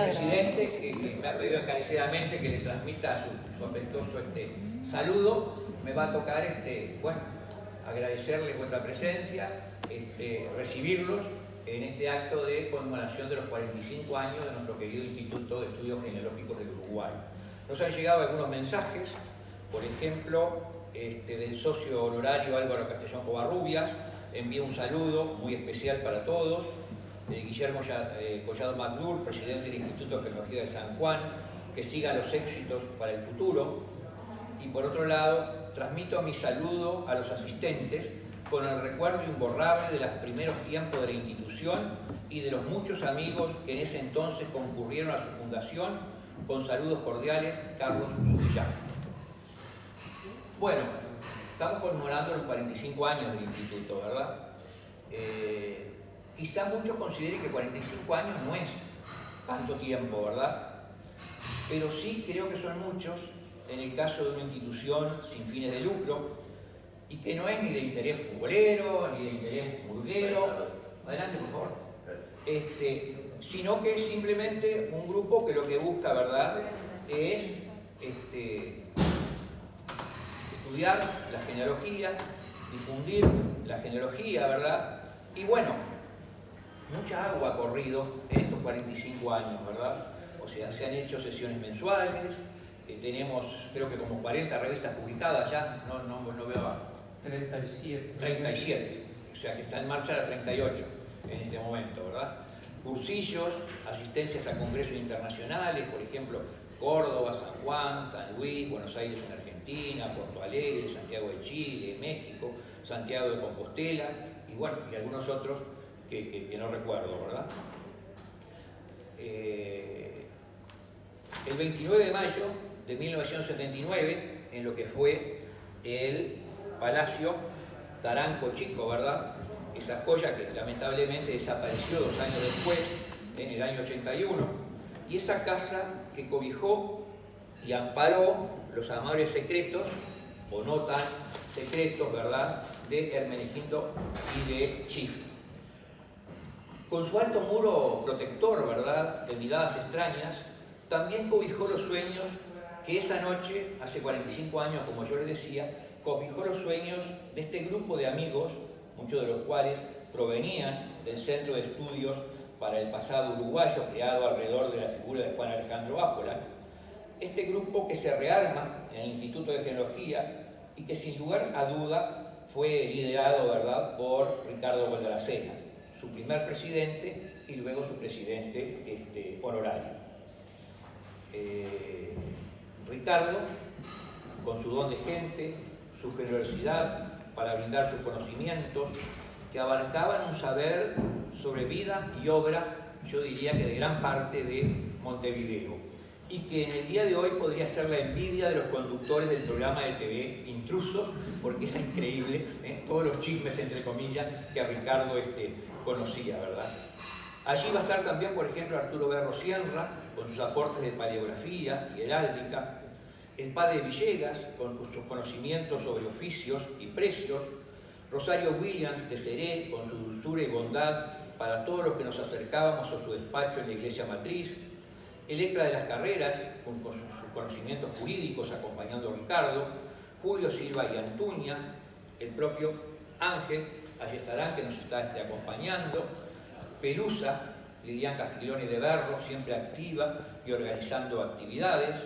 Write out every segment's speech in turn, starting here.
Presidente, que me ha pedido encarecidamente que le transmita su afectuoso saludo. Me va a tocar bueno, agradecerle vuestra presencia, recibirlos en este acto de conmemoración de los 45 años de nuestro querido Instituto de Estudios Genealógicos del Uruguay. Nos han llegado algunos mensajes, por ejemplo, del socio honorario Álvaro Castellón Covarrubias. Envía un saludo muy especial para todos. Guillermo Collado Maglur, presidente del Instituto de Genealogía de San Juan, que siga los éxitos para el futuro. Y por otro lado, transmito mi saludo a los asistentes con el recuerdo imborrable de los primeros tiempos de la institución y de los muchos amigos que en ese entonces concurrieron a su fundación. Con saludos cordiales, Carlos Subillán. Bueno, estamos conmemorando los 45 años del instituto, ¿verdad? Quizá muchos consideren que 45 años no es tanto tiempo, ¿verdad? Pero sí creo que son muchos en el caso de una institución sin fines de lucro y que no es ni de interés futbolero, ni de interés burguero. Adelante, por favor. Sino que es simplemente un grupo que lo que busca, ¿verdad?, es estudiar la genealogía, difundir la genealogía, ¿verdad? Y bueno, mucha agua ha corrido en estos 45 años, ¿verdad? O sea, se han hecho sesiones mensuales, tenemos creo que como 40 revistas publicadas ya, no veo abajo. 37. 37, o sea que está en marcha la 38 en este momento, ¿verdad? Cursillos, asistencias a congresos internacionales, por ejemplo, Córdoba, San Juan, San Luis, Buenos Aires en Argentina, Porto Alegre, Santiago de Chile, México, Santiago de Compostela, y bueno, y algunos otros que no recuerdo, ¿verdad? El 29 de mayo de 1979, en lo que fue el Palacio Taranco Chico, ¿verdad? Esa joya que lamentablemente desapareció 2 años después, en el año 81, y esa casa que cobijó y amparó los amables secretos, o no tan secretos, ¿verdad?, de Hermenegildo y de Schiff. Con su alto muro protector, ¿verdad?, de miradas extrañas, también cobijó los sueños que esa noche, hace 45 años, como yo les decía, cobijó los sueños de este grupo de amigos, muchos de los cuales provenían del Centro de Estudios para el Pasado Uruguayo, creado alrededor de la figura de Juan Alejandro Ápola. Este grupo que se rearma en el Instituto de Genealogía y que sin lugar a duda fue liderado, ¿verdad?, por Ricardo Baldracena, su primer presidente y luego su presidente honorario. Ricardo, con su don de gente, su generosidad para brindar sus conocimientos, que abarcaban un saber sobre vida y obra, yo diría que de gran parte de Montevideo, y que en el día de hoy podría ser la envidia de los conductores del programa de TV Intrusos, porque era increíble, todos los chismes, entre comillas, que a Ricardo conocía, ¿verdad? Allí va a estar también, por ejemplo, Arturo Berro Sierra, con sus aportes de paleografía y heráldica, el padre Villegas, con sus conocimientos sobre oficios y precios, Rosario Williams de Seré, con su dulzura y bondad para todos los que nos acercábamos a su despacho en la iglesia matriz, Electra de las Carreras, con sus conocimientos jurídicos acompañando a Ricardo, Julio Silva y Antuña, el propio Ángel, allí estarán, que nos está acompañando, Pelusa, Lidian Castiglione de Berro, siempre activa y organizando actividades,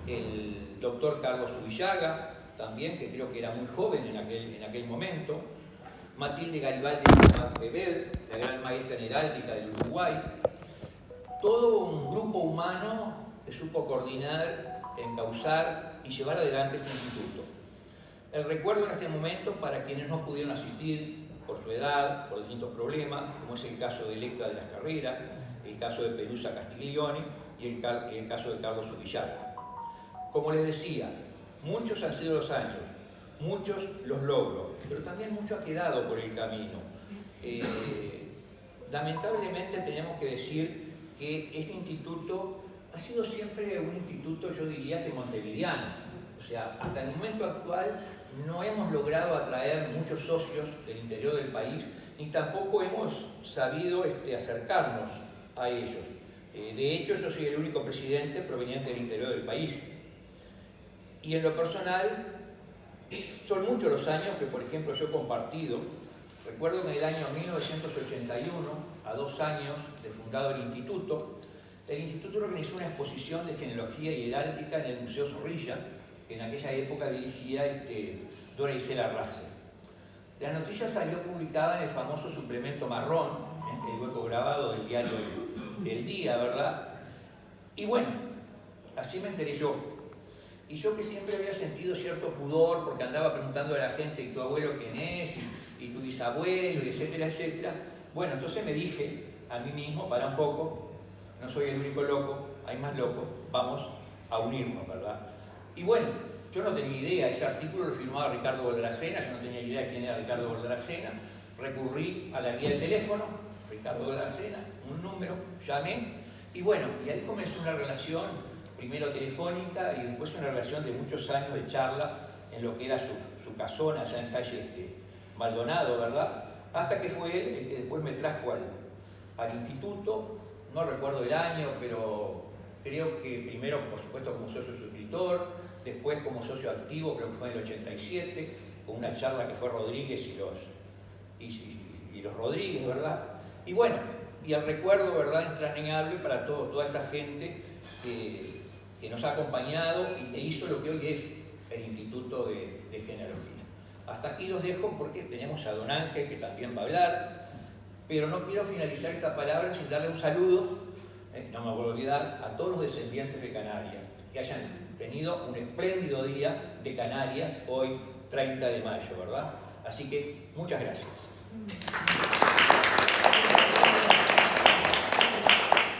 el doctor Carlos Subillaga, también, que creo que era muy joven en aquel momento, Matilde Garibaldi Bebel, la gran maestra en heráldica del Uruguay, todo un grupo humano que supo coordinar, encauzar y llevar adelante este instituto. El recuerdo en este momento para quienes no pudieron asistir por su edad, por distintos problemas, como es el caso de Electra de las Carreras, el caso de Pelusa Castiglione y el caso de Carlos Subillaga. Como les decía, muchos han sido los años, muchos los logros, pero también mucho ha quedado por el camino. Lamentablemente tenemos que decir que este instituto ha sido siempre un instituto, yo diría que montevideano. O sea, hasta el momento actual no hemos logrado atraer muchos socios del interior del país, ni tampoco hemos sabido acercarnos a ellos. De hecho, yo soy el único presidente proveniente del interior del país. Y en lo personal, son muchos los años que, por ejemplo, yo he compartido. Recuerdo que en el año 1981, a 2 años de fundado el instituto organizó una exposición de genealogía y heráldica en el Museo Zorrilla, que en aquella época dirigía Dora Isela Race. La noticia salió publicada en el famoso suplemento marrón, el hueco grabado del diario El Día, ¿verdad? Y bueno, así me enteré yo. Y yo, que siempre había sentido cierto pudor porque andaba preguntando a la gente, ¿y tu abuelo quién es? ¿Y tu bisabuelo? Y etcétera, etcétera. Bueno, entonces me dije a mí mismo, para un poco, no soy el único loco, hay más locos, vamos a unirnos, ¿verdad? Y bueno, yo no tenía idea, ese artículo lo firmaba Ricardo Baldracena, yo no tenía idea de quién era Ricardo Baldracena. Recurrí a la guía del teléfono, Ricardo Baldracena, un número, llamé, y bueno, y ahí comenzó una relación, primero telefónica y después una relación de muchos años de charla en lo que era su casona allá en calle Maldonado, ¿verdad? Hasta que fue él el que después me trajo al instituto, no recuerdo el año, pero creo que primero, por supuesto, como socio suscriptor, después como socio activo, creo que fue en el 87, con una charla que fue Rodríguez y los Rodríguez, ¿verdad? Y bueno, y el recuerdo, ¿verdad?, entrañable para toda esa gente que nos ha acompañado y que hizo lo que hoy es el Instituto de Genealogía. Hasta aquí los dejo porque tenemos a don Ángel, que también va a hablar, pero no quiero finalizar esta palabra sin darle un saludo, no me voy a olvidar, a todos los descendientes de Canarias, que hayan tenido un espléndido día de Canarias hoy, 30 de mayo, ¿verdad? Así que, muchas gracias.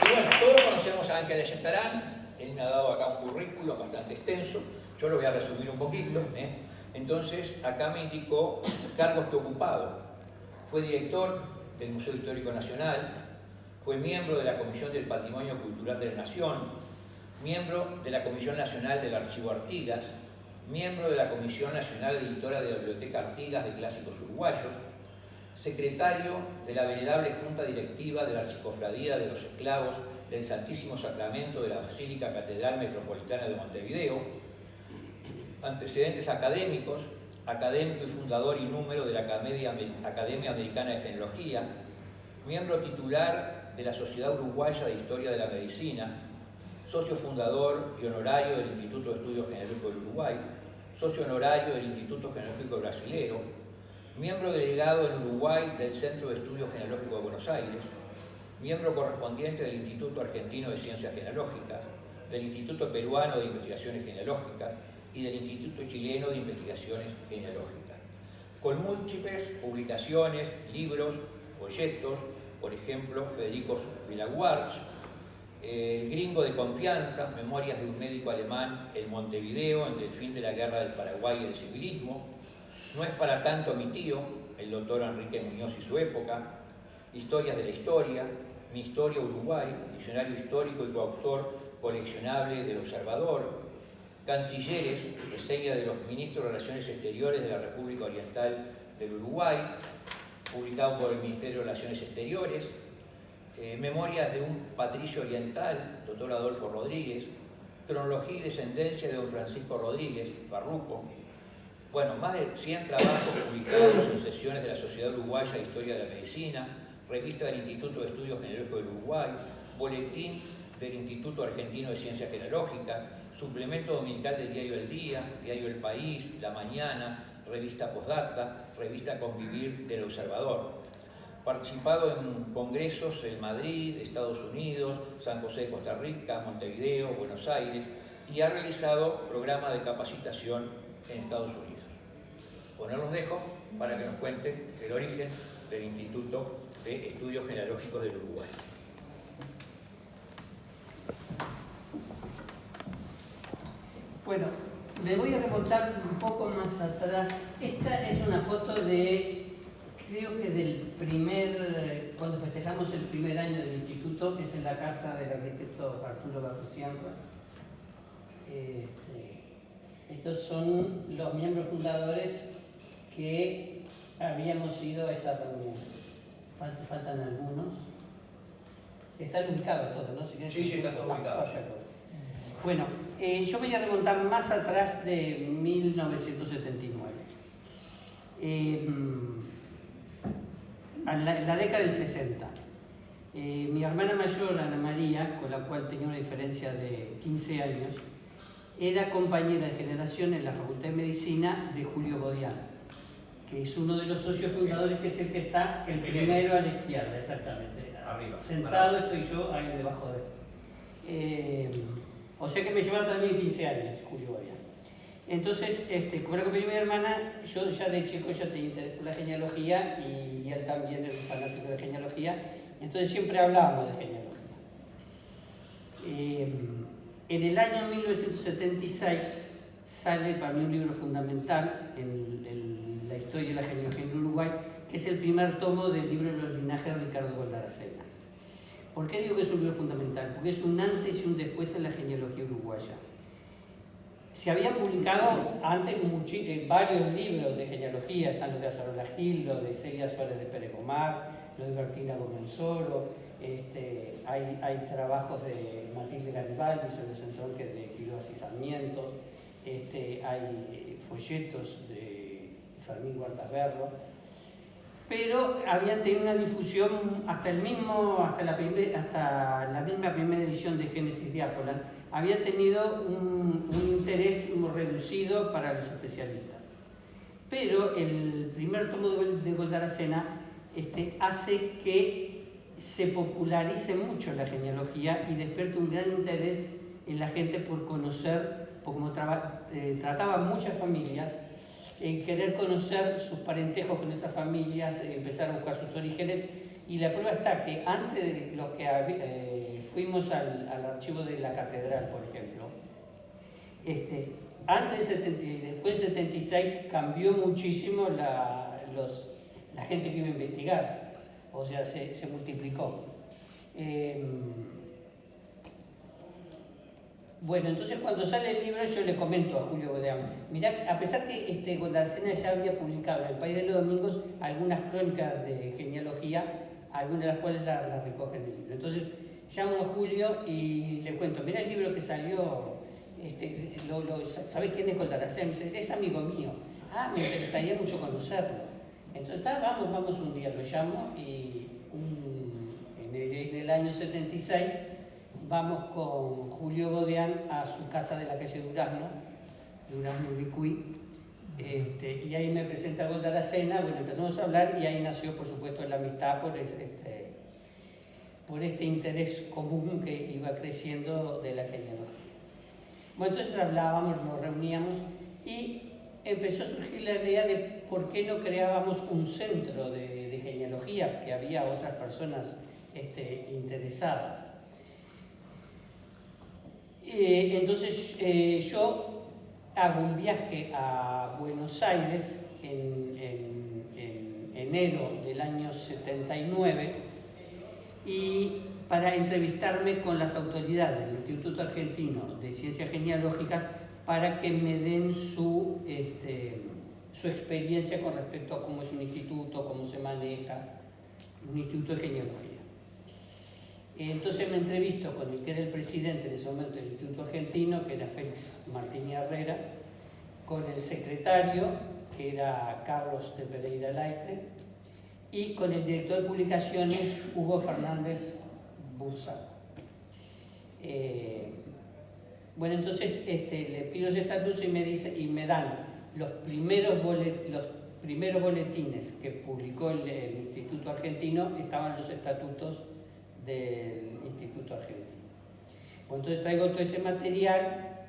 Y bueno, todos conocemos a Ángel Ayestarán. Él me ha dado acá un currículum bastante extenso, yo lo voy a resumir un poquito. Entonces, acá me indicó cargos que ocupado. Fue director del Museo Histórico Nacional, fue miembro de la Comisión del Patrimonio Cultural de la Nación, miembro de la Comisión Nacional del Archivo Artigas, miembro de la Comisión Nacional Editora de la Biblioteca Artigas de Clásicos Uruguayos, secretario de la venerable Junta Directiva de la Archicofradía de los Esclavos del Santísimo Sacramento de la Basílica Catedral Metropolitana de Montevideo, antecedentes académicos, académico y fundador y número de la Academia Americana de Genealogía, miembro titular de la Sociedad Uruguaya de Historia de la Medicina, socio fundador y honorario del Instituto de Estudios Genealógicos del Uruguay, socio honorario del Instituto Genealógico Brasilero, miembro delegado en Uruguay del Centro de Estudios Genealógicos de Buenos Aires, miembro correspondiente del Instituto Argentino de Ciencias Genealógicas, del Instituto Peruano de Investigaciones Genealógicas y del Instituto Chileno de Investigaciones Genealógicas, con múltiples publicaciones, libros, folletos, por ejemplo, Federico Villaguarch, El Gringo de Confianza, Memorias de un médico alemán en Montevideo entre el fin de la Guerra del Paraguay y el civilismo, No es para tanto mi tío, el doctor Enrique Muñoz y su época, Historias de la Historia, Mi Historia Uruguay, diccionario histórico y coautor coleccionable del Observador, Cancilleres, reseña de los ministros de Relaciones Exteriores de la República Oriental del Uruguay, publicado por el Ministerio de Relaciones Exteriores, Memorias de un patricio oriental, doctor Adolfo Rodríguez, Cronología y descendencia de don Francisco Rodríguez, Farruco. Bueno, más de 100 trabajos publicados en sesiones de la Sociedad Uruguaya de Historia de la Medicina, revista del Instituto de Estudios Genealógicos del Uruguay, boletín del Instituto Argentino de Ciencias Genealógicas, suplemento dominical del diario El Día, diario El País, La Mañana, revista Postdata, revista Convivir del Observador. Participado en congresos en Madrid, Estados Unidos, San José de Costa Rica, Montevideo, Buenos Aires, y ha realizado programas de capacitación en Estados Unidos. Bueno, los dejo para que nos cuente el origen del Instituto de Estudios Genealógicos del Uruguay. Bueno, me voy a remontar un poco más atrás. Esta es una foto de, creo que cuando festejamos el primer año del instituto, que es en la casa del arquitecto Arturo Barrucianca. Estos son los miembros fundadores que habíamos ido a esa reunión. Faltan algunos. Están ubicados todos, ¿no? Sí, están todos ubicados. Bueno, yo voy a remontar más atrás de 1979. En la década del 60. Mi hermana mayor, Ana María, con la cual tenía una diferencia de 15 años, era compañera de generación en la Facultad de Medicina de Julio Bodián, que es uno de los socios fundadores, que es el que está el primero a la izquierda, exactamente. Arriba. Sentado estoy yo ahí debajo de él. O sea que me llevaron también 15 años, Julio Bodián. Entonces, como era compañero de mi hermana, yo ya de chico ya tenía interés por la genealogía y él también era un fanático de la genealogía, entonces siempre hablábamos de genealogía. En el año 1976 sale para mí un libro fundamental en la historia de la genealogía en Uruguay, que es el primer tomo del libro de los linajes de Ricardo Goldaracena. ¿Por qué digo que es un libro fundamental? Porque es un antes y un después en la genealogía uruguaya. Se habían publicado antes varios libros de genealogía, están los de Azarola Gil, los de Celia Suárez de Pérez Gomar, los de Bertina Gomenzoro, hay trabajos de Matilde Garibaldi sobre los entronques de Quiroga y Sarmientos, hay folletos de Fermín Huertas Berro, pero habían tenido una difusión hasta la misma primera edición de Génesis Diapolan, había tenido un interés muy reducido para los especialistas. Pero el primer tomo de Goldaracena hace que se popularice mucho la genealogía y despierte un gran interés en la gente por conocer, por como trataba muchas familias, en querer conocer sus parentejos con esas familias, empezar a buscar sus orígenes. Y la prueba está que antes de los que fuimos al archivo de la catedral, por ejemplo, antes del 76, después del 76 cambió muchísimo la gente que iba a investigar, o sea, se multiplicó. Bueno, entonces cuando sale el libro yo le comento a Julio Bodián, mirá, a pesar que Goldaracena ya había publicado en El País de los Domingos algunas crónicas de genealogía, algunas de las cuales las recoge en el libro. Entonces llamo a Julio y le cuento, mirá el libro que salió, ¿sabés quién es Goldaracena? Me dice, es amigo mío. Ah, me interesaría mucho conocerlo. Entonces, vamos un día, lo llamo y en el año 76 vamos con Julio Bodián a su casa de la calle Durazno Ubicuí, y ahí me presenta Goldaracena, bueno, empezamos a hablar y ahí nació, por supuesto, la amistad por este interés común que iba creciendo de la genealogía. Bueno, entonces hablábamos, nos reuníamos y empezó a surgir la idea de por qué no creábamos un centro de genealogía, que había otras personas interesadas. Entonces yo hago un viaje a Buenos Aires en enero del año 79 y para entrevistarme con las autoridades del Instituto Argentino de Ciencias Genealógicas para que me den su experiencia con respecto a cómo es un instituto, cómo se maneja un instituto de genealogía. Entonces me entrevisto con el que era el presidente en ese momento del Instituto Argentino, que era Félix Martín Herrera, con el secretario, que era Carlos de Pereira Laitre, y con el director de publicaciones, Hugo Fernández Bursa. Bueno, entonces le pido los estatutos y me dan los primeros boletines que publicó el Instituto Argentino, estaban los estatutos del Instituto Argentino. Bueno, entonces traigo todo ese material,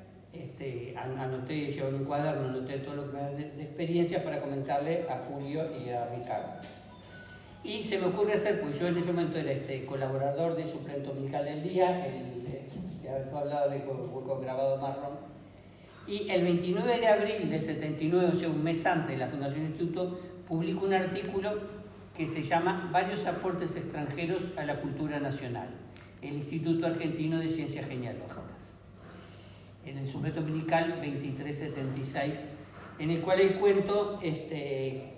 anoté, llevo en un cuaderno, anoté todo lo que me da de experiencia para comentarle a Julio y a Ricardo. Y se me ocurre hacer, pues yo en ese momento era colaborador del suplente dominical del día, que había hablado de Hueco Grabado Marrón, y el 29 de abril del 79, o sea, un mes antes de la fundación del Instituto, publico un artículo que se llama Varios aportes extranjeros a la cultura nacional, el Instituto Argentino de Ciencias Genealógicas, en el sujeto dominical 2376, en el cual cuento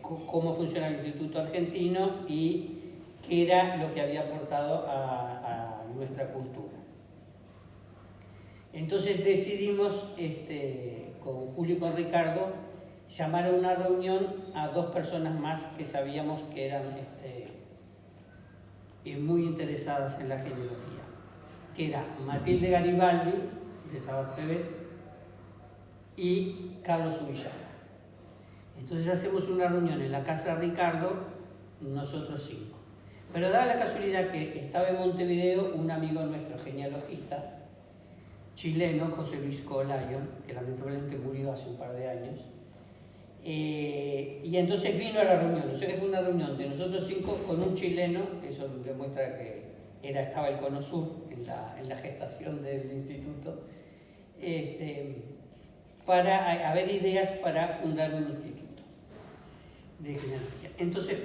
cómo funciona el Instituto Argentino y qué era lo que había aportado a nuestra cultura. Entonces decidimos, con Julio y con Ricardo, llamar a una reunión a 2 personas más que sabíamos que eran muy interesadas en la genealogía, que era Matilde Garibaldi, de Sabat Pebet, y Carlos Ubillaga. Entonces hacemos una reunión en la casa de Ricardo, nosotros 5. Pero daba la casualidad que estaba en Montevideo un amigo nuestro, genealogista, chileno, José Luis Colayo, que lamentablemente murió hace un par de años. Y entonces vino a la reunión, o sea que fue una reunión de nosotros 5 con un chileno, eso demuestra que estaba el Cono Sur en la gestación del instituto, para haber ideas para fundar un instituto de genealogía. Entonces,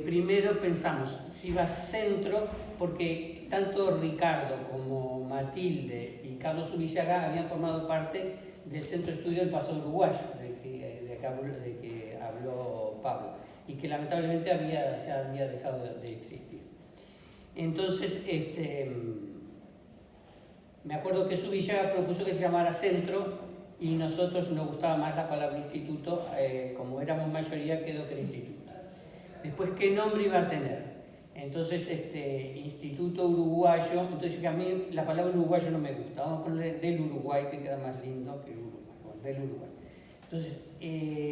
primero pensamos, si va centro, porque tanto Ricardo como Matilde y Carlos Ubillaga habían formado parte del Centro de Estudio del Pasado Uruguayo, de que habló Pablo, y que lamentablemente ya había dejado de existir. Entonces, me acuerdo que Ubillaga propuso que se llamara Centro, y nosotros nos gustaba más la palabra instituto, como éramos mayoría quedó que era instituto. Después, ¿qué nombre iba a tener? Entonces, Instituto Uruguayo, entonces que a mí la palabra uruguayo no me gusta, vamos a ponerle del Uruguay, que queda más lindo que Uruguay, bueno, del Uruguay. Entonces,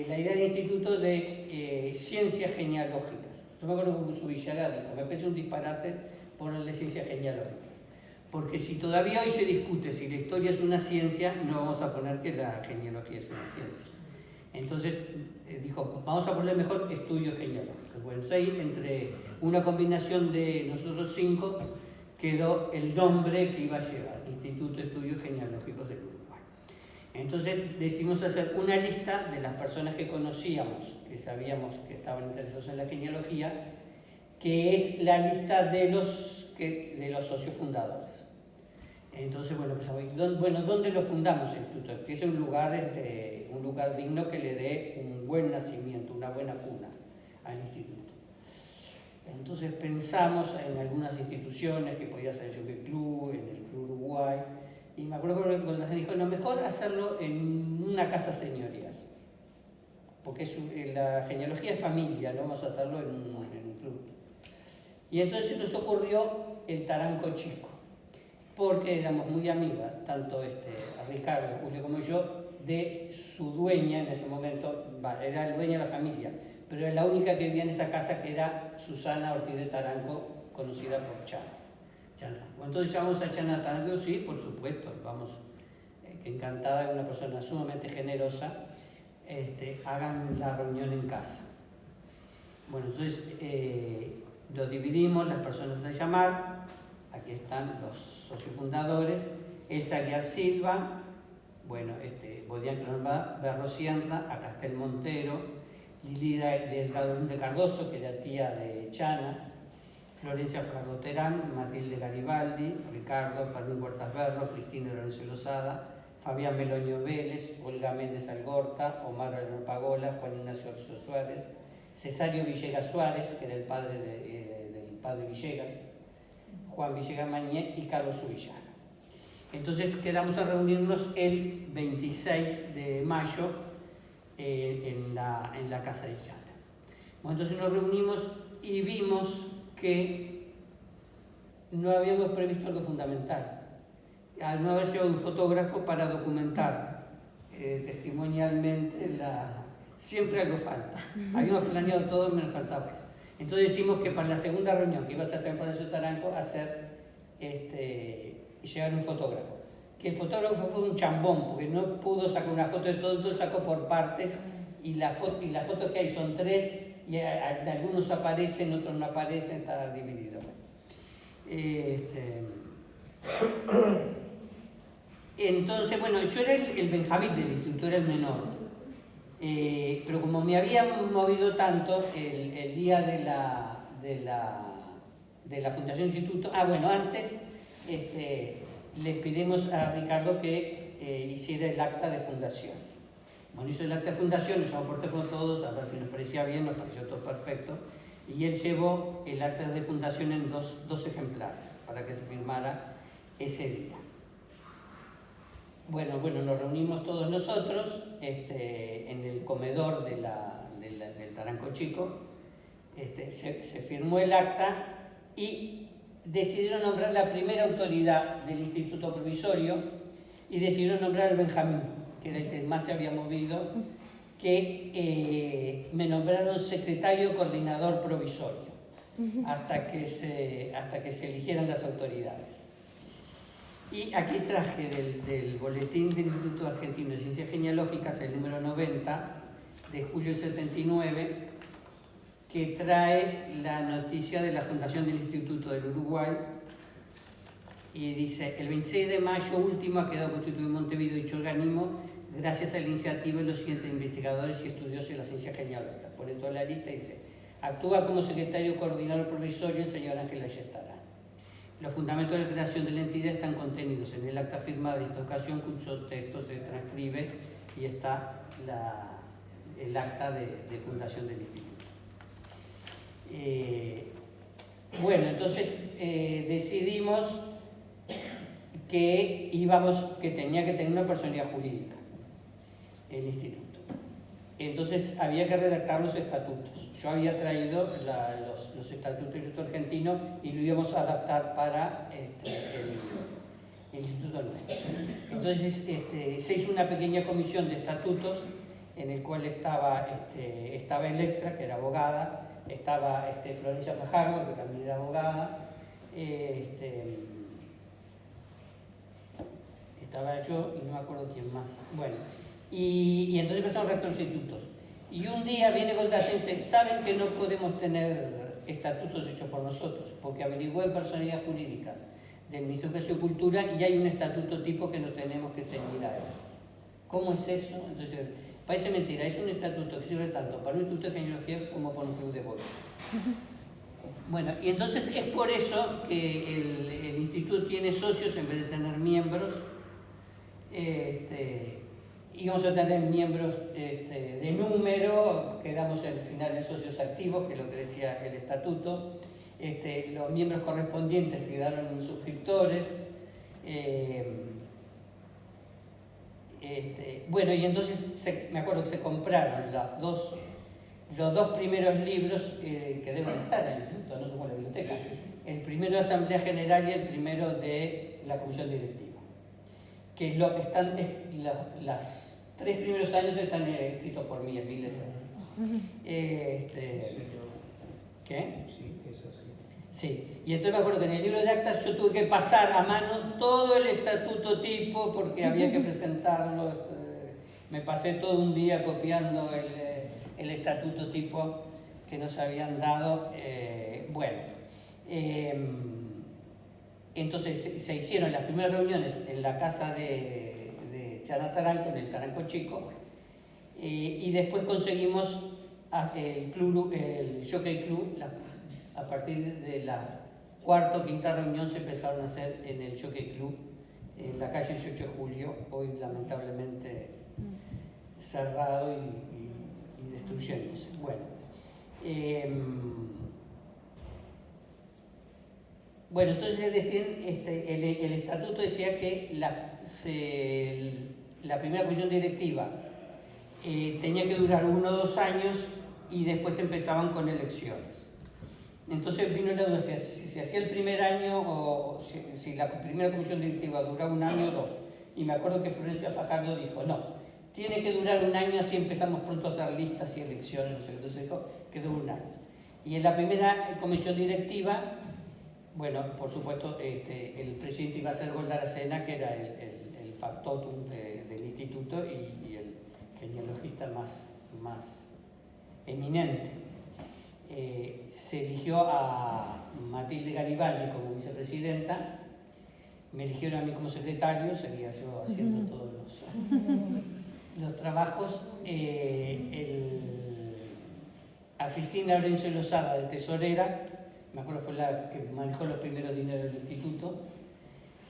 la idea del Instituto de Ciencias Genealógicas. Yo me acuerdo que Ubillaga dijo, me parece un disparate ponerle Ciencias Genealógicas, porque si todavía hoy se discute si la historia es una ciencia, no vamos a poner que la genealogía es una ciencia. Entonces dijo, vamos a poner mejor estudios genealógicos. Bueno, ahí entre una combinación de nosotros 5 quedó el nombre que iba a llevar, Instituto de Estudios Genealógicos del Uruguay. Entonces decidimos hacer una lista de las personas que conocíamos, que sabíamos que estaban interesados en la genealogía, que es la lista de los socios fundadores. Entonces, ¿dónde lo fundamos el instituto? Que es un lugar digno que le dé un buen nacimiento, una buena cuna al instituto. Entonces pensamos en algunas instituciones, que podía ser el Jockey Club, en el Club Uruguay, y me acuerdo que con la gente dijo, no, mejor hacerlo en una casa señorial, porque la genealogía es familia, no vamos a hacerlo en un club. Y entonces nos ocurrió el Taranco Chico, porque éramos muy amigas, tanto Ricardo, Julio como yo, de su dueña en ese momento, era el dueño de la familia, pero era la única que vivía en esa casa, que era Susana Ortiz de Taranco, conocida por Chana. Entonces llamamos a Chana Taranco, sí, por supuesto, vamos, encantada, una persona sumamente generosa, hagan la reunión en casa. Bueno, entonces lo dividimos, las personas a llamar, aquí están los socios fundadores, Elsa Aguiar Silva, bueno, Bodián Berro Sierra, a Castel Montero, Lilida Delgado de Cardoso, que era tía de Chana, Florencia Fardo Terán, Matilde Garibaldi, Ricardo Fermín Huertas Berro, Cristina Lorenzo Lozada, Fabián Meloño Vélez, Olga Méndez Algorta, Omar Alonso Pagola, Juan Ignacio Rizzo Suárez, Cesario Villegas Suárez, que era el padre del padre Villegas, Juan Villegas Mañé y Carlos Ubillaga. Entonces quedamos a reunirnos el 26 de mayo en la casa de Chana. Bueno, entonces nos reunimos y vimos que no habíamos previsto algo fundamental. Al no haber llevado un fotógrafo para documentar testimonialmente, siempre algo falta. Habíamos planeado todo, menos faltaba eso. Entonces decimos que para la segunda reunión, que iba a ser también para el Taranco, llevar un fotógrafo. Que el fotógrafo fue un chambón, porque no pudo sacar una foto de todo, entonces sacó por partes, y la foto que hay son 3, y algunos aparecen, otros no aparecen, está dividido. Entonces, bueno, yo era el Benjamín del instituto, era el menor. Pero como me habían movido tanto el día de la Fundación Instituto, antes le pedimos a Ricardo que hiciera el acta de fundación. Bueno, hizo el acta de fundación, nos llamamos por teléfono todos a ver si nos parecía bien, nos pareció todo perfecto, Y él llevó el acta de fundación en dos ejemplares para que se firmara ese día. Bueno, nos reunimos todos nosotros en el comedor del Taranco Chico, se firmó el acta y decidieron nombrar la primera autoridad del Instituto Provisorio y decidieron nombrar al Benjamín, que era el que más se había movido, que me nombraron secretario coordinador provisorio hasta que se eligieran las autoridades. Y aquí traje del boletín del Instituto Argentino de Ciencias Genealógicas, el número 90, de julio del 79, que trae la noticia de la fundación del Instituto del Uruguay, y dice: el 26 de mayo último ha quedado constituido en Montevideo dicho organismo gracias a la iniciativa de los siguientes investigadores y estudiosos de la ciencia genealógica. Pone toda la lista y dice: actúa como secretario coordinador provisorio el señor Ángel Ayestará. Los fundamentos de la creación de la entidad están contenidos en el acta firmada de esta ocasión, cuyo texto se transcribe, y está el acta de fundación del instituto. Bueno, entonces decidimos que tenía que tener una personalidad jurídica el instituto. Entonces había que redactar los estatutos. Yo había traído los estatutos del Instituto Argentino y lo íbamos a adaptar para el Instituto nuestro. Entonces se hizo una pequeña comisión de estatutos en el cual estaba Electra, que era abogada, estaba Florencia Fajardo, que también era abogada, estaba yo y no me acuerdo quién más. Bueno, y entonces empezamos a redactar los estatutos. Y un día viene Goldasen y dice: saben que no podemos tener estatutos hechos por nosotros, porque averigué en personalidades jurídicas del Ministerio de Educación y Cultura y hay un estatuto tipo que nos tenemos que ceñir a él. ¿Cómo es eso? Entonces, parece mentira, es un estatuto que sirve tanto para un instituto de genealogía como para un club de bolsa. Bueno, y entonces es por eso que el instituto tiene socios en vez de tener miembros. Íbamos a tener miembros de número, quedamos al final en socios activos, que es lo que decía el estatuto. Los miembros correspondientes quedaron en suscriptores. Bueno, y entonces me acuerdo que se compraron los dos primeros libros que deben estar en el instituto, no somos la biblioteca. El primero de Asamblea General y el primero de la Comisión Directiva. Que es lo que están, los 3 primeros años están escritos por mí, en mi letra. ¿Qué? Sí, es así. Sí, y entonces me acuerdo que en el libro de actas yo tuve que pasar a mano todo el estatuto tipo porque había que presentarlo. Me pasé todo un día copiando el estatuto tipo que nos habían dado. Entonces se hicieron las primeras reuniones en la casa de Chana Taranco, en el Taranco Chico, y después conseguimos el Jockey Club. A partir de la cuarta o quinta reunión se empezaron a hacer en el Jockey Club, en la calle 18 de Julio, hoy lamentablemente cerrado y destruyéndose. Bueno, entonces decían, el estatuto decía que la primera comisión directiva tenía que durar 1 o 2 años y después empezaban con elecciones. Entonces vino la duda si se hacía el primer año o si la primera comisión directiva duraba 1 año o 2. Y me acuerdo que Florencia Fajardo dijo: no, tiene que durar 1 año, así empezamos pronto a hacer listas y elecciones. Entonces dijo que duró 1 año. Y en la primera comisión directiva, bueno, por supuesto, el presidente iba a ser Goldaracena, que era el factotum del instituto y el genealogista más eminente. Se eligió a Matilde Garibaldi como vicepresidenta, me eligieron a mí como secretario, seguía yo haciendo todos los trabajos. A Cristina Lorenzo Lozada, de tesorera, me acuerdo fue la que manejó los primeros dineros del instituto,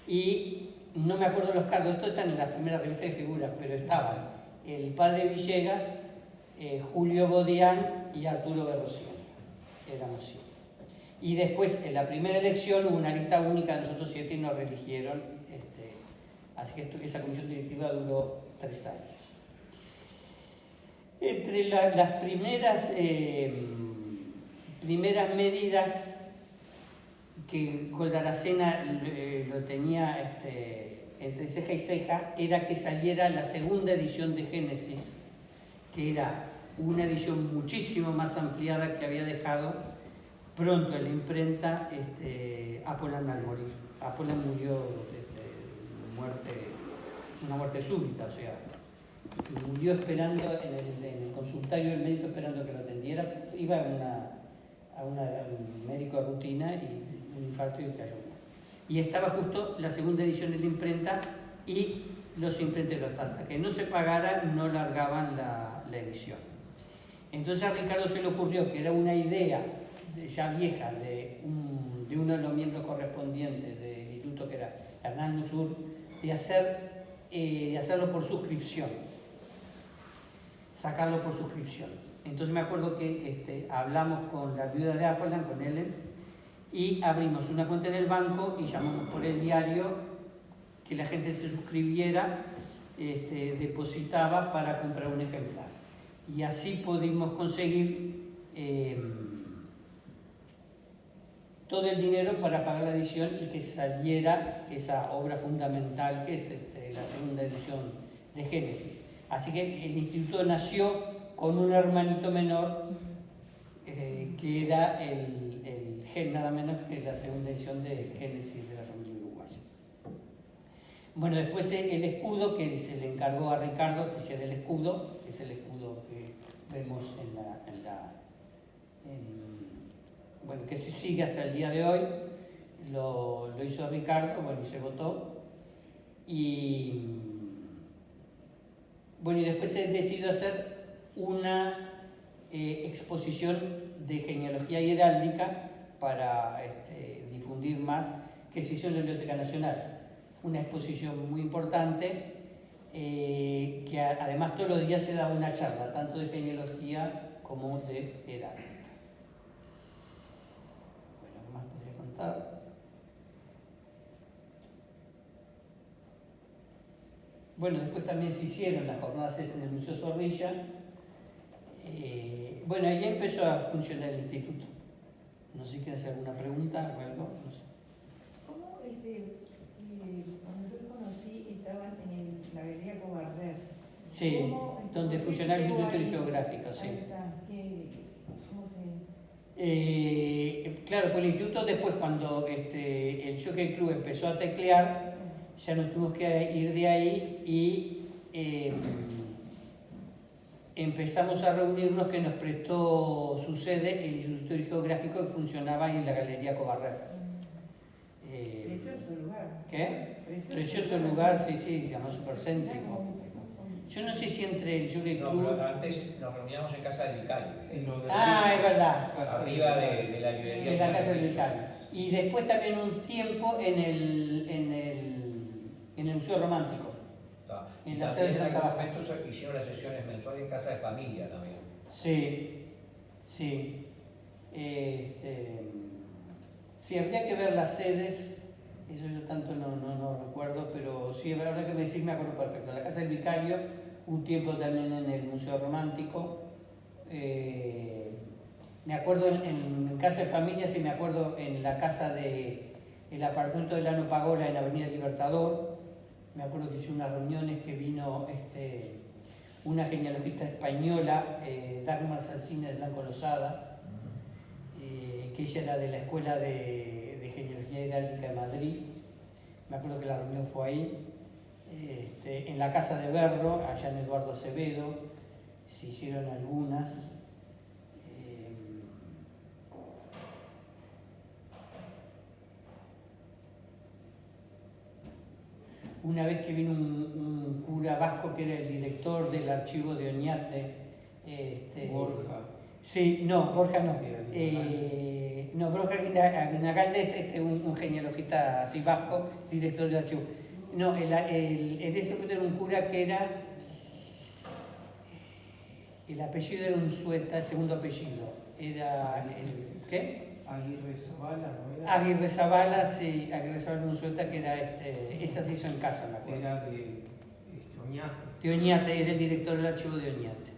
y no me acuerdo los cargos, esto está en las primeras revistas de figuras, pero estaban el padre Villegas, Julio Bodián y Arturo Berrosini. éramos 7. Y después, en la primera elección, hubo una lista única de nosotros 7 y nos reeligieron. Así que esa comisión directiva duró 3 años. Entre las primeras medidas que Coldaracena lo tenía entre ceja y ceja era que saliera la segunda edición de Génesis, que era una edición muchísimo más ampliada que había dejado pronto en la imprenta Apollán al morir. Apollán murió una muerte súbita, o sea, murió esperando en el consultorio del médico, esperando que lo atendiera. Iba a un médico de rutina y un infarto y cayó. Y estaba justo la segunda edición de la imprenta y los imprenteros, hasta que no se pagara, no largaban la edición. Entonces a Ricardo se le ocurrió, que era una idea ya vieja de uno de los miembros correspondientes del instituto, que era Hernán Musur, de hacerlo por suscripción, sacarlo por suscripción. Entonces me acuerdo que hablamos con la viuda de Apollán, con Ellen, y abrimos una cuenta en el banco y llamamos por el diario que la gente se suscribiera, depositaba para comprar un ejemplar. Y así pudimos conseguir todo el dinero para pagar la edición y que saliera esa obra fundamental que es la segunda edición de Génesis. Así que el instituto nació con un hermanito menor que era nada menos que la segunda edición de Génesis de la familia uruguaya. Bueno, después el escudo, que se le encargó a Ricardo que hiciera el escudo, que es el escudo que vemos bueno, que se sigue hasta el día de hoy, lo hizo Ricardo, bueno, y se votó. Y bueno, y después se decidió hacer una exposición de genealogía y heráldica para difundir más, que se hizo en la Biblioteca Nacional. Fue una exposición muy importante, que además todos los días se daba una charla, tanto de genealogía como de heráldica. Bueno, ¿qué más podría contar? Bueno, después también se hicieron las jornadas en el Museo Zorrilla. Bueno, ahí empezó a funcionar el instituto. No sé si quieres hacer alguna pregunta o algo. No sé. ¿Cómo, cuando yo lo conocí, estaban en la Galería Cobarder? Sí, donde funcionaba el Instituto Geográfico, sí. Ahí está. ¿Cómo se...? Claro, pues el instituto después, cuando el Jockey Club empezó a teclear, ya nos tuvimos que ir de ahí y empezamos a reunirnos, que nos prestó su sede el Instituto Geográfico, que funcionaba ahí en la Galería Cobarrer. Precioso lugar. ¿Qué? Precioso lugar, sí, digamos, súper céntrico. Yo no sé si entre el Jockey Club... No, pero antes nos reuníamos en casa del vicario. Es verdad. Arriba de la librería. En la casa del vicario. Y después también un tiempo en el Museo Romántico. En la sede de Planta Baja. Hicieron las sesiones mensuales en casa de familia también. Sí. Sí, habría que ver las sedes, eso yo tanto no recuerdo, pero sí, la verdad que me decís, me acuerdo perfecto. La casa del vicario, un tiempo también en el Museo Romántico. Me acuerdo en casa de familia, sí me acuerdo en la casa el apartamento de Lano Pagola en Avenida Libertador. Me acuerdo que hice unas reuniones que vino una genealogista española, Dagmar Salcina de Blanco Lozada, que ella era de la Escuela de Genealogía Heráldica de Madrid. Me acuerdo que la reunión fue ahí. En la casa de Berro, allá en Eduardo Acevedo, se hicieron algunas. Una vez que vino un cura vasco que era el director del archivo de Oñate. Borja. Sí, no, Borja no. No, Borja Aguinagalde es un genealogista así vasco, director del archivo. No, en este momento era un cura que era... El apellido era un sueta, el segundo apellido. era el, ¿qué? Aguirre Zavala, ¿no era? Aguirre Zavala, sí, Aguirre Zavala Unzueta, que era esa se hizo en casa, me acuerdo. Era de Oñate. De Oñate, era el director del archivo de Oñate.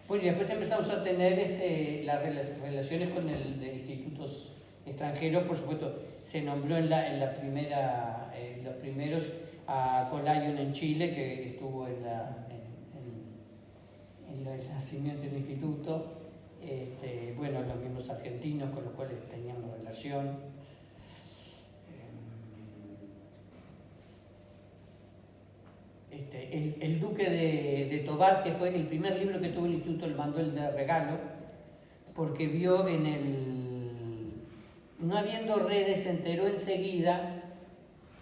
Bueno, y después empezamos a tener las relaciones con institutos extranjeros, por supuesto, se nombró en la primera, los primeros a Colayon en Chile, que estuvo en el nacimiento del instituto, bueno, los mismos argentinos con los cuales teníamos relación. El Duque de Tovar, que fue el primer libro que tuvo el instituto, le mandó el de regalo, porque vio no habiendo redes, se enteró enseguida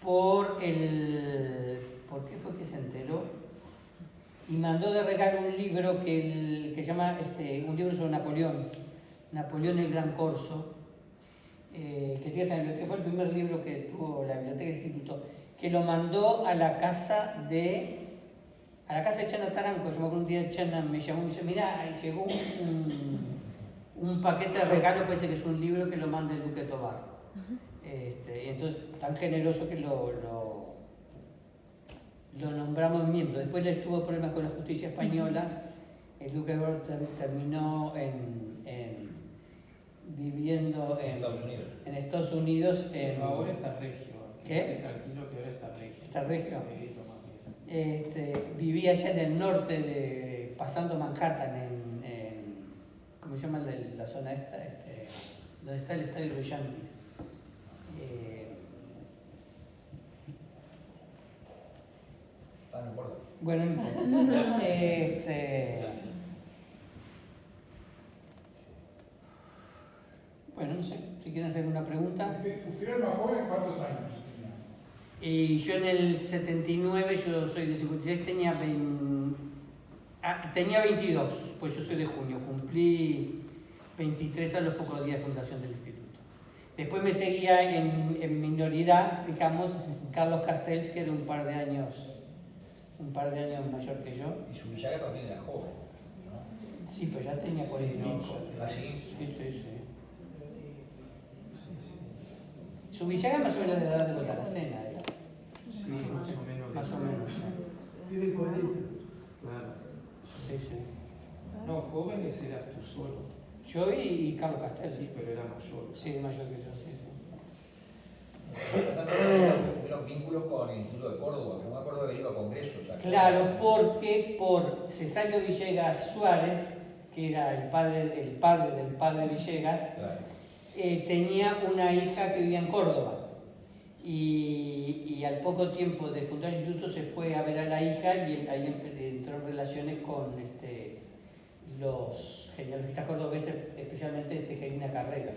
¿por qué fue que se enteró? Y mandó de regalo un libro que se llama, un libro sobre Napoleón el Gran Corso, que tiene esta biblioteca, fue el primer libro que tuvo la biblioteca del instituto, que lo mandó a la casa de Chana Taranco. Yo me acuerdo un día Chana me llamó y me dice, mirá, llegó un paquete de regalo, parece que es un libro que lo manda el Duque de Tovar. Y entonces, tan generoso que lo nombramos miembro. Después le tuvo problemas con la justicia española. El Duque de Tovar terminó viviendo en Estados Unidos. Pero ahora está regio. ¿Qué? Tranquilo que ahora está regio. ¿Está regio? Vivía allá en el norte, pasando Manhattan, ¿cómo se llama la zona esta? Donde está el estadio de los Yankees. No importa. Bueno, no importa. Bueno, no sé, si quieren hacer una pregunta. ¿Usted era más joven? ¿Cuántos años tenía? Y yo en el 79, yo soy de 56, tenía 22, pues yo soy de junio, cumplí 23 a los pocos días de fundación del instituto. Después me seguía en minoridad, digamos, Carlos Castells, que era un par de años mayor que yo. Y su Villaga también era joven, ¿no? Sí, pues ya tenía 45. ¿Ah, sí? Sí. Su Villaga más o menos de la edad de Botaracena era. Sí, más o menos. Más o menos. Tiene 40. Claro. Sí. No, jóvenes eras tú solo. Yo y Carlos Castells. Sí, pero era mayor. Sí, mayor que yo, sí. Tuvieron vínculos con el Instituto de Córdoba, que no me acuerdo de haber ido a congresos. Claro, porque por Cesario Villegas Suárez, que era el padre del padre Villegas, Claro. Tenía una hija que vivía en Córdoba. Y al poco tiempo de fundar el instituto se fue a ver a la hija y ahí entró en relaciones con los genealogistas cordobeses, especialmente Tejerina Carreras,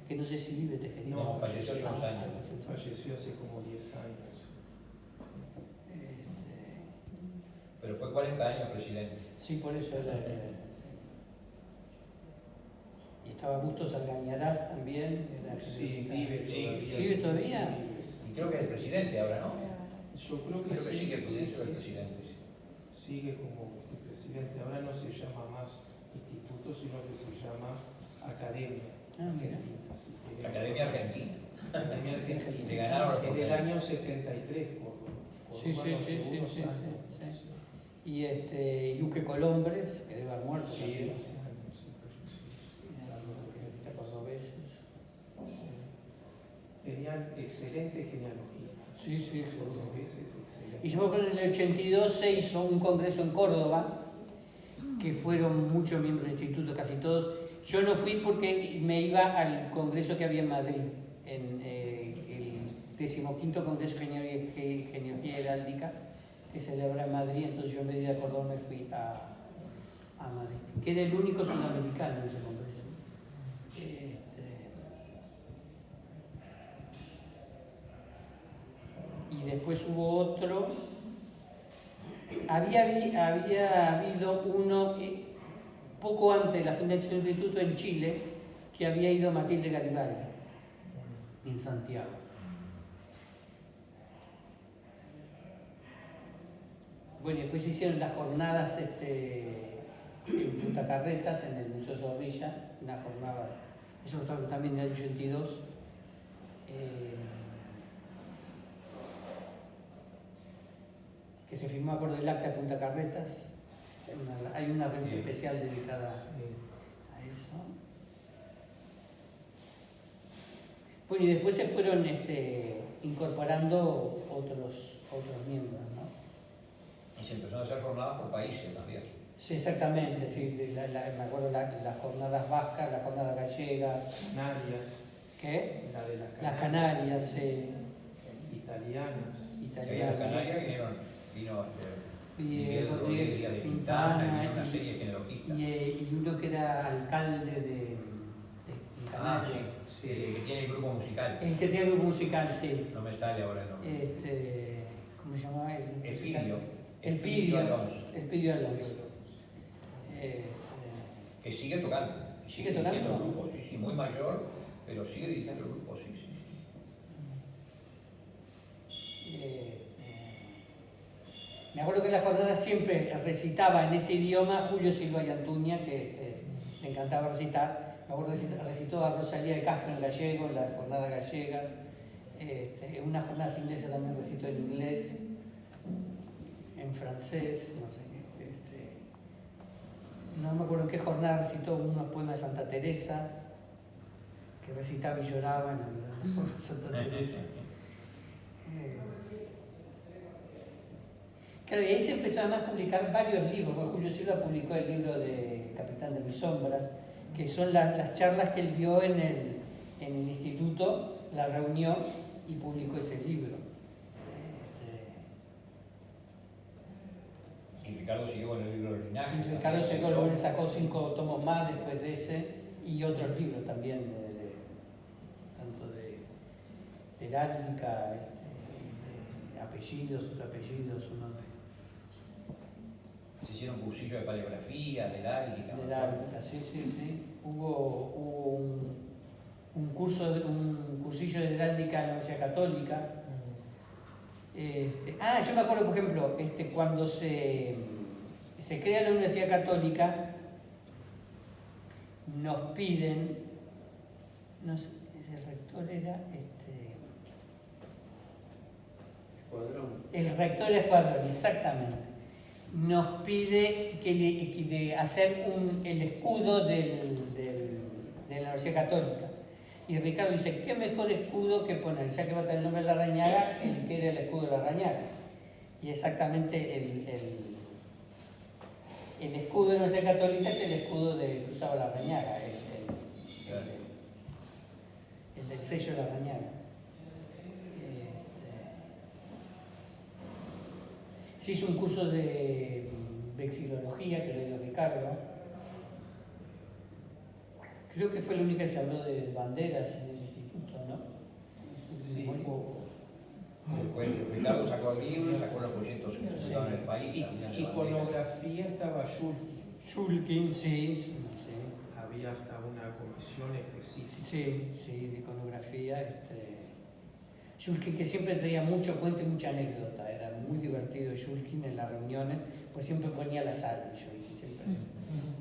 que no sé si vive Tejerina. No, falleció hace unos años. Falleció hace como 10 años. Pero fue 40 años presidente. Sí, por eso era. Y estaba Bustos Algañarás también. Sí, vive todavía. ¿Vive todavía? Y creo que es el presidente ahora, ¿no? Yo creo que Creo que sí. sigue el presidente Sí, del sí. presidente. Sí. Sigue como presidente. Ahora no se llama más instituto, sino que se llama Academia Mira. Argentina. Sí, La Academia Argentina. Academia Argentina. Le ganaron los En el porteños. año 73, por Sí. Y Luque Colombres, que debe haber muerto. Sí, también. hace años, sí, Está cordobés. Tenían excelente genealogía. Sí. Cordobeses, excelente. Y yo me acuerdo en el 82 se hizo un congreso en Córdoba, que fueron muchos miembros del instituto, casi todos. Yo no fui porque me iba al congreso que había en Madrid, en el 15º Congreso de Genealogía Heráldica, que se celebra en Madrid. Entonces yo en vez de ir a Córdoba me fui a Madrid, que era el único sudamericano en ese congreso. Y después hubo otro. Había habido uno poco antes de la fundación del instituto en Chile, que había ido Matilde Garibaldi en Santiago. Bueno, después se hicieron las jornadas en Punta Carretas, en el Museo Zorrilla, unas jornadas, eso fue también en el 82. Que se firmó, acuerdo, el acta de Punta Carretas. Hay una revista especial dedicada a eso. Bueno, y después se fueron incorporando otros miembros, ¿no? Y se empezaron a hacer jornadas por países también. Sí, exactamente, sí. Me acuerdo las jornadas vascas, las jornadas gallegas. Canarias, ¿Qué? la de Las Canarias, sí. Italianas. Y en las Canarias vino Miguel Rodríguez Rodríguez de Quintana, y una serie de genealogistas. Y uno que era alcalde de Canarias. Sí, que tiene el grupo musical. El que tiene el grupo musical, sí. No me sale ahora el nombre. ¿Cómo se llamaba? El Pidio Alonso. El Pidio Alonso. Que sigue tocando. ¿Sigue dirigiendo tocando? el grupo, sí, muy mayor, pero sigue dirigiendo el grupo, sí. Me acuerdo que en las jornadas siempre recitaba en ese idioma Julio Silva y Antuña, que le encantaba recitar. Me acuerdo que recitó a Rosalía de Castro en gallego, en las jornadas gallegas. Unas jornadas inglesas también recitó en inglés, en francés, no sé qué. No me acuerdo en qué jornada recitó unos poemas de Santa Teresa, que recitaba y lloraba en el poema de Santa Teresa. Claro, y ahí se empezó además a publicar varios libros. Bueno, Julio Silva publicó el libro de Capitán de mis sombras, que son las charlas que él dio en el instituto, la reunión, y publicó ese libro. Y Ricardo siguió con el libro de Linaje. Y Ricardo Segolo sacó 5 tomos más después de ese, y otros libros también, tanto de heráldica, apellidos, otros apellidos, uno de... Se hicieron cursillos de paleografía, de heráldica. De heráldica, sí. Hubo un cursillo de heráldica en la Universidad Católica. Yo me acuerdo, por ejemplo, cuando se crea la Universidad Católica, nos piden, no sé, ese rector era el rector Escuadrón, exactamente. Nos pide de hacer el escudo de la Universidad Católica. Y Ricardo dice, ¿qué mejor escudo que poner? Ya que va a tener el nombre de la Larrañaga, el que era el escudo de la Larrañaga. Y exactamente el escudo de la Universidad Católica es el escudo de Cruzado la Larrañaga, el del sello de la Larrañaga. Se hizo un curso de vexilología que le dio Ricardo. Creo que fue la única que se habló de banderas en el instituto, ¿no? Sí. Después Ricardo sacó el libro, sacó los proyectos que se usaban en el país. Iconografía estaba Shulkin. Shulkin, sí. Había hasta una comisión específica. Sí, de iconografía. Shulkin, que siempre traía mucho cuento y mucha anécdota, era muy divertido Shulkin en las reuniones, pues siempre ponía la sal, siempre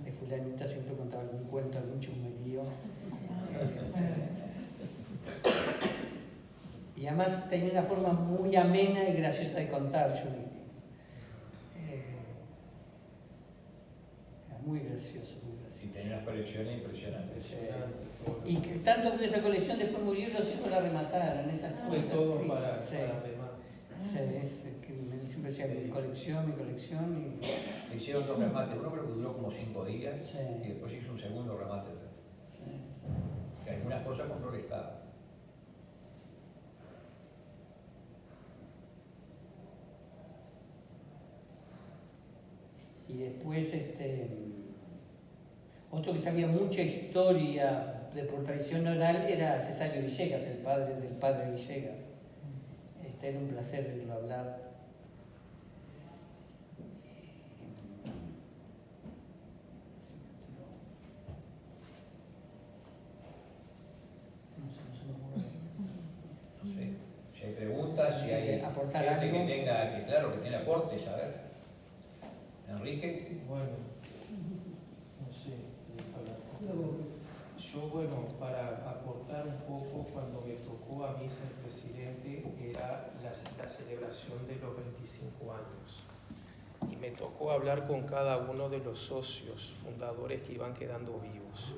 de fulanita siempre contaba algún cuento, algún chusmerío. Y además tenía una forma muy amena y graciosa de contar Shulkin. Era muy gracioso. Sí, tenía unas colecciones impresionantes. Y que tanto que esa colección después murió y los hijos la remataron, esas Fue cosas. todo para remar. Sí, que él siempre decía mi colección y... Hicieron 2 remates, uno creo que duró como 5 días Sí. y después hizo un segundo remate. Sí. Que algunas cosas compró el Estado. Y después otro que sabía mucha historia por tradición oral era Cesario Villegas, el padre del padre Villegas. Era un placer verlo hablar. No sé, si hay preguntas, si hay Aportar gente algo. que tenga, que claro, que tiene aportes, a ver. Enrique. Bueno, no sé, ¿quieres hablar? Yo, bueno, para aportar un poco, cuando me tocó a mí ser presidente, era la celebración de los 25 años. Y me tocó hablar con cada uno de los socios fundadores que iban quedando vivos.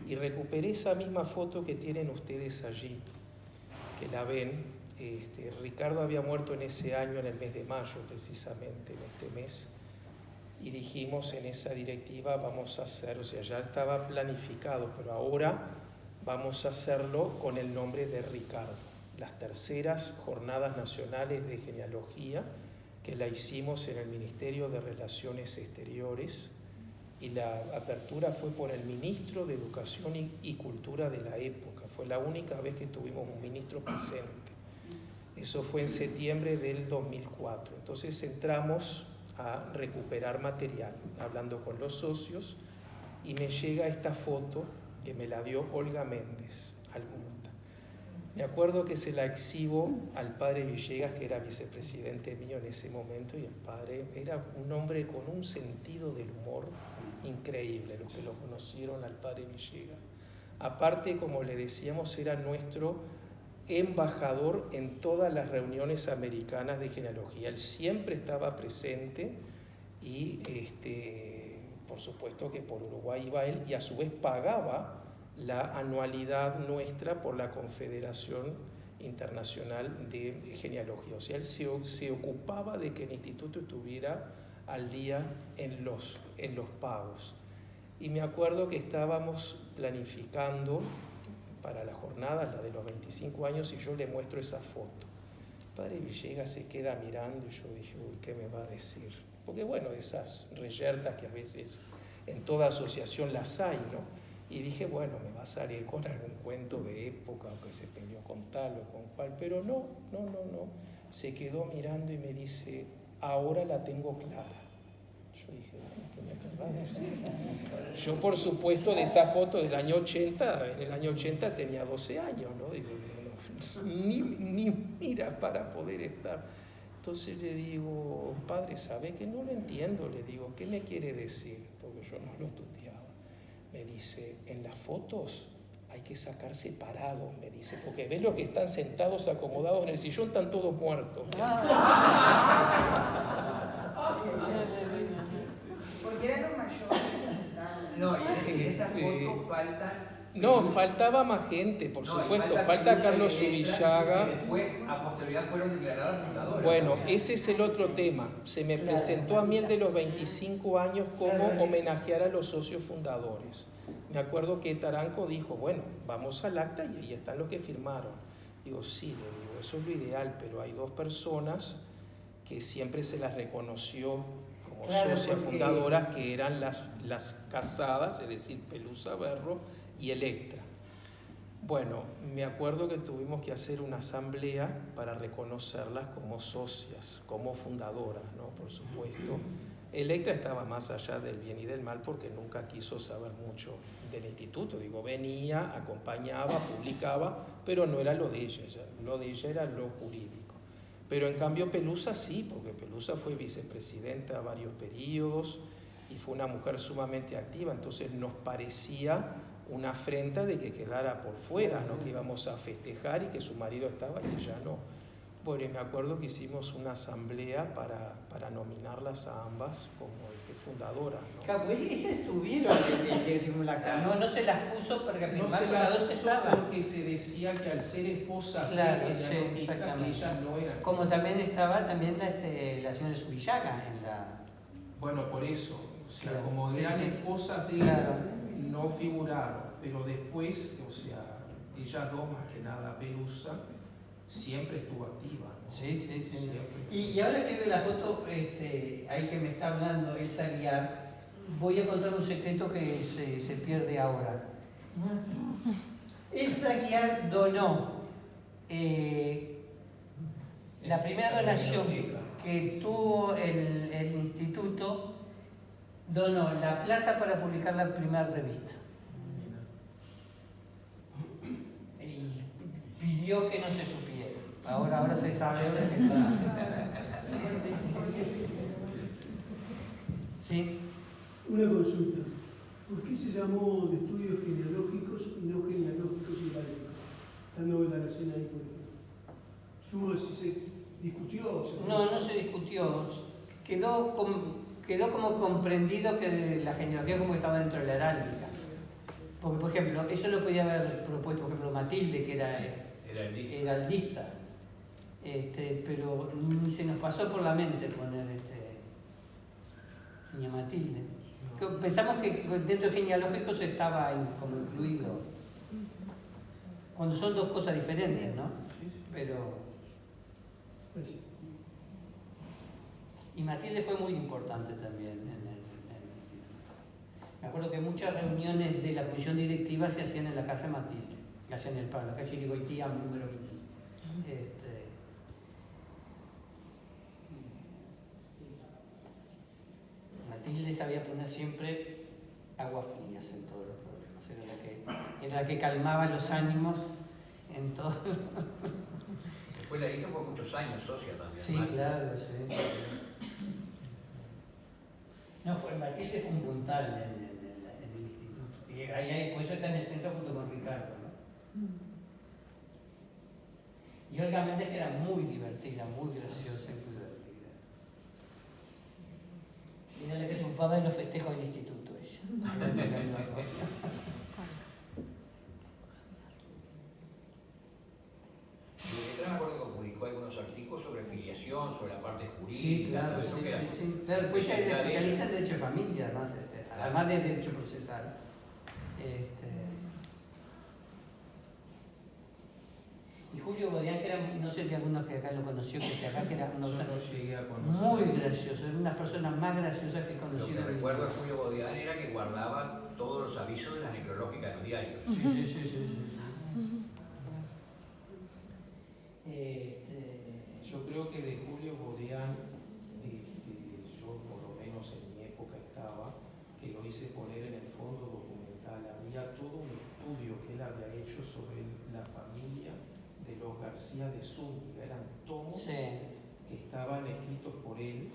Y recuperé esa misma foto que tienen ustedes allí, que la ven. Ricardo había muerto en ese año, en el mes de mayo, precisamente, en este mes. Y dijimos en esa directiva, vamos a hacer, o sea, ya estaba planificado, pero ahora vamos a hacerlo con el nombre de Ricardo. Las terceras jornadas nacionales de genealogía, que la hicimos en el Ministerio de Relaciones Exteriores, y la apertura fue por el ministro de Educación y Cultura de la época. Fue la única vez que tuvimos un ministro presente. Eso fue en septiembre del 2004. Entonces entramos a recuperar material, hablando con los socios, y me llega esta foto que me la dio Olga Méndez, Alguta. Me acuerdo que se la exhibo al padre Villegas, que era vicepresidente mío en ese momento, y el padre era un hombre con un sentido del humor increíble, los que lo conocieron al padre Villegas. Aparte, como le decíamos, era nuestro embajador en todas las reuniones americanas de genealogía. Él siempre estaba presente y por supuesto que por Uruguay iba él, y a su vez pagaba la anualidad nuestra por la Confederación Internacional de Genealogía. O sea, él se ocupaba de que el instituto estuviera al día en los pagos. Y me acuerdo que estábamos planificando para la jornada, la de los 25 años, y yo le muestro esa foto. El padre Villegas se queda mirando y yo dije, uy, ¿qué me va a decir? Porque bueno, esas reyertas que a veces en toda asociación las hay, ¿no? Y dije, bueno, me va a salir con algún cuento de época, o que se peleó con tal o con cual, pero no. Se quedó mirando y me dice, ahora la tengo clara. Yo dije, bueno, ¿qué me querrá decir? Yo, por supuesto, de esa foto del año 80, en el año 80 tenía 12 años, ¿no? Digo, ni mira para poder estar. Entonces le digo, padre, ¿sabe que no lo entiendo? Le digo, ¿qué me quiere decir? Porque yo no lo estudiaba. Me dice, en las fotos hay que sacar separados, me dice, porque ves los que están sentados, acomodados en el sillón, están todos muertos. Porque eran los mayores que se sentaban. No, y en esa foto faltan... No, faltaba más gente, por supuesto. Falta Carlos Subillaga. Que después, a posterioridad, fueron declaradas fundadoras. Bueno, ese es el otro tema. Se me presentó a mí el de los 25 años como homenajear a los socios fundadores. Me acuerdo que Taranco dijo, bueno, vamos al acta y ahí están los que firmaron. Digo, sí, le digo, eso es lo ideal, pero hay dos personas que siempre se las reconoció como socias fundadoras, que eran las casadas, es decir, Pelusa Berro y Electra. Bueno, me acuerdo que tuvimos que hacer una asamblea para reconocerlas como socias, como fundadoras, ¿no? Por supuesto. Electra estaba más allá del bien y del mal porque nunca quiso saber mucho del instituto. Digo, venía, acompañaba, publicaba, pero no era lo de ella. Lo de ella era lo jurídico. Pero en cambio Pelusa sí, porque Pelusa fue vicepresidenta varios periodos y fue una mujer sumamente activa. Entonces nos parecía una afrenta de que quedara por fuera, ¿no? Que íbamos a festejar y que su marido estaba y ella no. Bueno, y me acuerdo que hicimos una asamblea para nominarlas a ambas como fundadoras, ¿no? Claro, pues esas estuvieron no se las puso porque No se las puso porque se decía que al ser esposas claro, de sí, ella, exactamente. ellas no eran. Como también estaba la señora Subillaga en la... Bueno, por eso, o sea, Claro, como sí, eran sí. esposas de Claro. él, no figuraron, pero después, o sea, ellas dos, más que nada Pelusa, siempre estuvo activa, ¿no? Sí. Siempre. Y ahora que veo la foto, ahí que me está hablando Elsa Aguiar, voy a contar un secreto que se pierde ahora. Elsa Aguiar donó la primera donación que tuvo el instituto, donó la plata para publicar la primera revista. Y pidió que no se supiera. Ahora se sabe. Sí. Una consulta. ¿Por qué se llamó de estudios genealógicos y no genealógicos y heráldicos? Dando vuelta a la escena ahí, por ejemplo. Sumo si se discutió. No se discutió. Quedó como comprendido que la genealogía como que estaba dentro de la heráldica. Porque, por ejemplo, eso lo podía haber propuesto, por ejemplo, Matilde, que era heraldista. Pero ni se nos pasó por la mente poner Doña Matilde. Pensamos que dentro de genealógicos estaba como incluido. Cuando son dos cosas diferentes, ¿no? Pero... Y Matilde fue muy importante también me acuerdo que muchas reuniones de la comisión directiva se hacían en la casa de Matilde, que hacían en el Pablo, la calle Irigoitía, número 20. Matilde sabía poner siempre aguas frías en todos los problemas, era la que calmaba los ánimos en todo. Después la hija por muchos años socia también. Sí, claro, sí. No, Matilde fue un puntal en el instituto. Y ahí, por eso está en el centro junto con Ricardo, ¿no? Y Olga Méndez, que era muy divertida, muy graciosa y muy divertida. Era la que se ocupaba de los festejos del instituto, ella. Me acuerdo que publicó algunos artículos sobre filiación, sobre la parte jurídica. Sí, claro, sí. Claro, pues ella es especialista en derecho de familia, además de derecho procesal. Y Julio Bodián, que era, no sé si alguno que acá lo conoció, que acá que era una persona muy gracioso, era una persona más graciosa que he conocido. Lo que recuerdo de Julio Bodián era que guardaba todos los avisos de la necrológica de los diarios. Sí. Yo creo que de Julio Bodián, yo por lo menos en mi época estaba, que lo hice poner en el fondo documental, había todo un estudio que él había hecho sobre la familia de los García de Zúñiga, eran tomos que estaban escritos por él,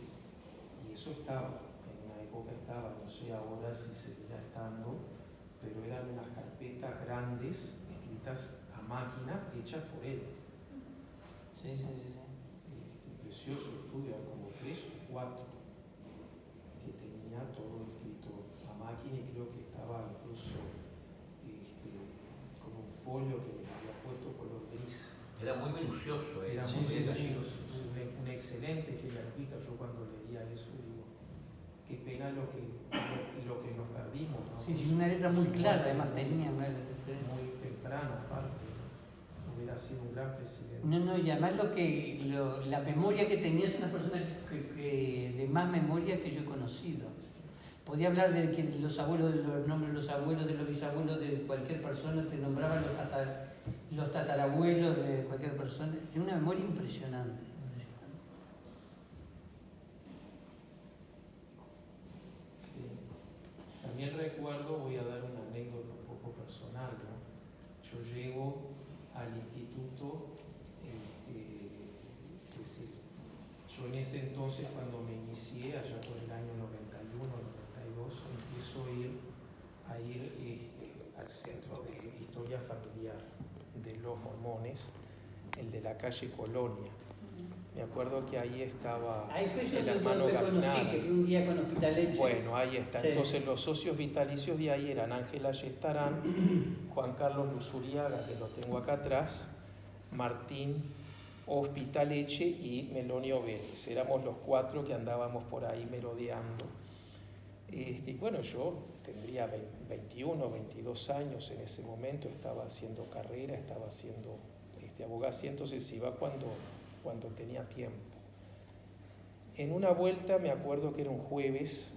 y eso estaba, en una época estaba, no sé ahora si seguirá estando, pero eran unas carpetas grandes, escritas a máquina, hechas por él. Sí. Precioso estudio, como 3 o 4, que tenía todo escrito a máquina, y creo que estaba incluso con un folio que le había puesto color gris. Era muy minucioso, Era muy minucioso, un excelente genealogista. Yo cuando leía eso digo, qué pena lo que nos perdimos, ¿no? Sí, una letra muy clara, además tenía una letra muy temprana aparte. Hubiera sido un gran presidente. No, y además la memoria que tenía es una persona de más memoria que yo he conocido. Podía hablar de que los abuelos, de los nombres de los abuelos, de los bisabuelos de cualquier persona, te nombraban los tatarabuelos de cualquier persona. Tiene una memoria impresionante. Sí. También recuerdo, voy a dar una anécdota un poco personal, ¿no? Yo llego al instituto, es decir, yo en ese entonces cuando me inicié, allá por el año 91, 92, empiezo a ir al centro de historia familiar de los mormones, el de la calle Colonia. Me acuerdo que ahí estaba el hermano Gaminara. Que fue un día con Hospitaleche. Bueno, ahí está. Sí. Entonces los socios vitalicios de ahí eran Ángela Yestarán, Juan Carlos Luzuriaga, que lo tengo acá atrás, Martín Hospitaleche y Melonio Vélez. Éramos los 4 que andábamos por ahí merodeando. Y bueno, yo tendría 21, 22 años en ese momento, estaba haciendo carrera, estaba haciendo abogacía, entonces iba cuando tenía tiempo. En una vuelta me acuerdo que era un jueves,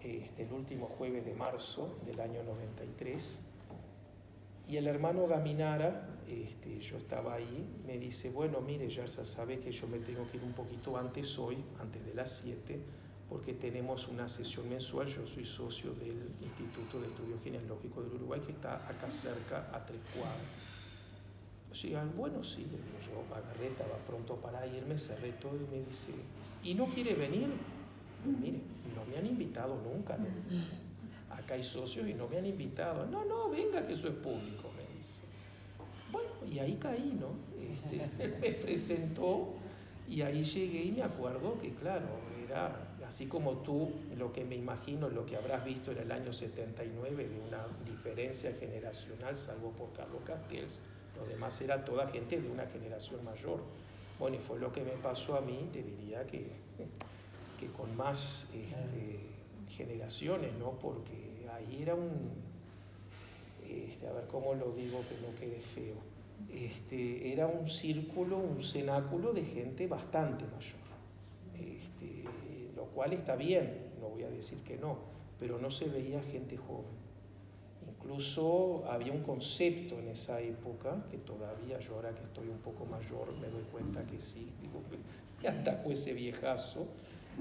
el último jueves de marzo del año 93, y el hermano Gaminara, yo estaba ahí, me dice, bueno, mire, Yersa, sabe que yo me tengo que ir un poquito antes hoy, antes de las 7, porque tenemos una sesión mensual. Yo soy socio del Instituto de Estudios Genealógicos del Uruguay, que está acá cerca, a 3 cuadras. O sea, bueno, sí, le digo yo, agarré, estaba pronto para irme, cerré todo y me dice, ¿y no quiere venir? Mire, no me han invitado nunca, ¿no? Acá hay socios y no me han invitado. No, venga que eso es público, me dice. Bueno, y ahí caí, ¿no? Él me presentó y ahí llegué y me acuerdo que, claro, era así como tú, lo que me imagino, lo que habrás visto en el año 79 de una diferencia generacional, salvo por Carlos Castells, lo demás era toda gente de una generación mayor. Bueno, y fue lo que me pasó a mí, te diría que con más generaciones, ¿no? Porque ahí era a ver cómo lo digo que no quede feo, era un círculo, un cenáculo de gente bastante mayor, lo cual está bien, no voy a decir que no, pero no se veía gente joven. Incluso había un concepto en esa época, que todavía yo ahora que estoy un poco mayor me doy cuenta que sí, digo, me atacó ese viejazo.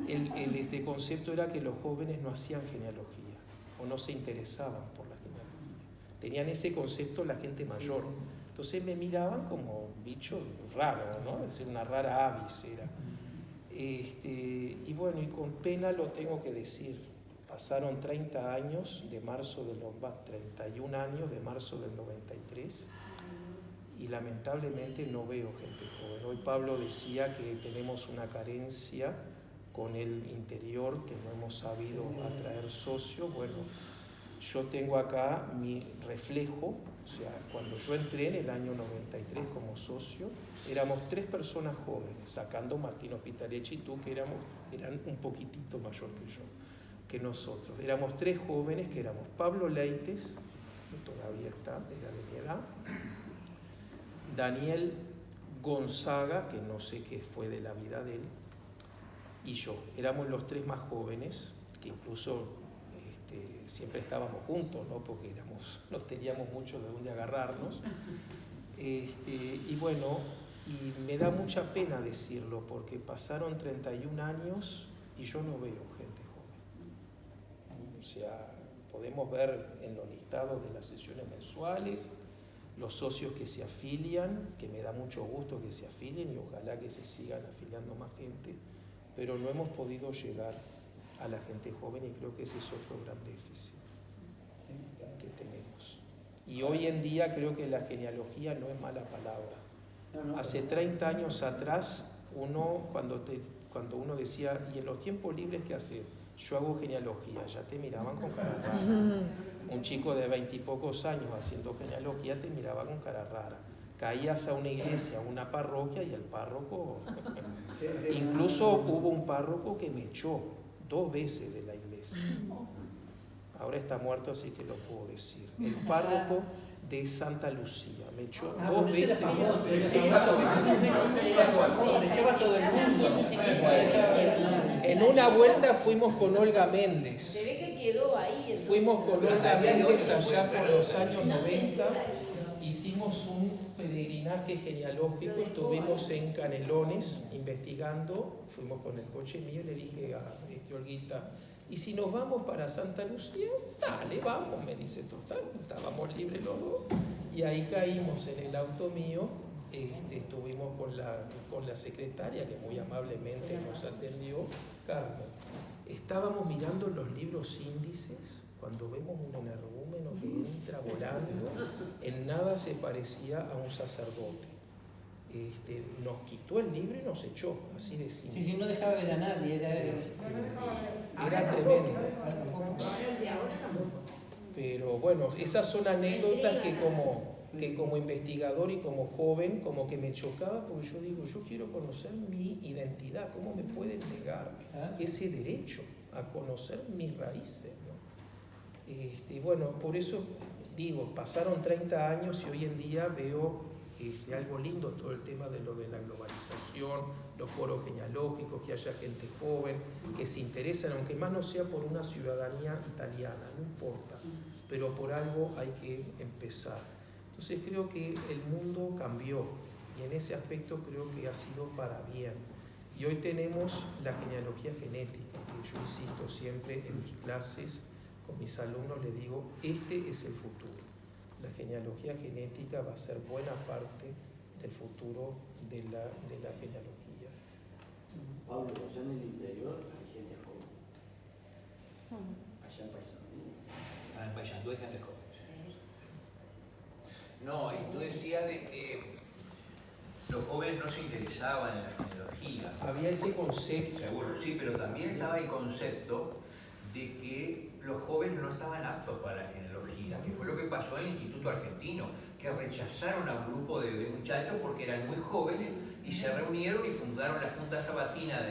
Este concepto era que los jóvenes no hacían genealogía o no se interesaban por la genealogía. Tenían ese concepto la gente mayor. Entonces me miraban como bicho raro, ¿no? Es decir, una rara avis era. Y bueno, y con pena lo tengo que decir. Pasaron 30 años de marzo del 31 años de marzo del 93 y lamentablemente no veo gente joven. Hoy Pablo decía que tenemos una carencia con el interior, que no hemos sabido atraer socios. Bueno, yo tengo acá mi reflejo, o sea, cuando yo entré en el año 93 como socio, éramos 3 personas jóvenes, sacando Martín Hospitalecci y tú, que eran un poquitito mayor que yo, que nosotros. Éramos 3 jóvenes, que éramos Pablo Leites, que todavía está, era de mi edad, Daniel Gonzaga, que no sé qué fue de la vida de él, y yo. Éramos los 3 más jóvenes, que incluso siempre estábamos juntos, ¿no? Porque nos teníamos mucho de dónde agarrarnos. Y bueno, y me da mucha pena decirlo, porque pasaron 31 años y yo no veo gente joven. O sea, podemos ver en los listados de las sesiones mensuales los socios que se afilian, que me da mucho gusto que se afilien y ojalá que se sigan afiliando más gente, pero no hemos podido llegar a la gente joven y creo que ese es otro gran déficit que tenemos. Y hoy en día creo que la genealogía no es mala palabra. Hace 30 años atrás, cuando uno decía, ¿y en los tiempos libres qué hace? Yo hago genealogía, ya te miraban con cara rara. Un chico de 20 y pocos años haciendo genealogía te miraba con cara rara. Caías a una iglesia, a una parroquia y el párroco... Incluso hubo un párroco que me echó 2 veces de la iglesia. Ahora está muerto, así que lo puedo decir. El párroco de Santa Lucía me echó 2 veces. En una vuelta fuimos con Olga Méndez. Se ve que quedó ahí. Fuimos con Olga Méndez allá por los años 90. Hicimos un peregrinaje genealógico, estuvimos en Canelones investigando, fuimos con el coche mío y le dije a Olguita, ¿y si nos vamos para Santa Lucía? Dale, vamos, me dice, total, estábamos libres los 2. Y ahí caímos en el auto mío, estuvimos con la secretaria que muy amablemente nos atendió, Carmen. Estábamos mirando los libros índices. Cuando vemos un energúmeno que entra volando, en nada se parecía a un sacerdote. Nos quitó el libro y nos echó, así de simple. Sí, no dejaba ver a nadie. Era tremendo. Pero bueno, esas son anécdotas que como investigador y como joven, como que me chocaba, porque yo digo, yo quiero conocer mi identidad, ¿cómo me pueden negar ese derecho a conocer mis raíces, ¿no? Bueno, por eso digo, pasaron 30 años y hoy en día veo algo lindo todo el tema de lo de la globalización, los foros genealógicos, que haya gente joven, que se interesen, aunque más no sea por una ciudadanía italiana, no importa, pero por algo hay que empezar. Entonces creo que el mundo cambió y en ese aspecto creo que ha sido para bien. Y hoy tenemos la genealogía genética, que yo insisto siempre en mis clases, con mis alumnos les digo, este es el futuro. La genealogía genética va a ser buena parte del futuro de la genealogía. Pablo, allá en el interior hay gente joven. Allá en Paysandú. En Paysandú hay gente joven. No, y tú decías de que los jóvenes no se interesaban en la genealogía. Había ese concepto. Seguro, sí, pero también estaba el concepto de que los jóvenes no estaban aptos para la genealogía, que fue lo que pasó en el Instituto Argentino, que rechazaron a un grupo de muchachos porque eran muy jóvenes y se reunieron y fundaron la Junta Sabatina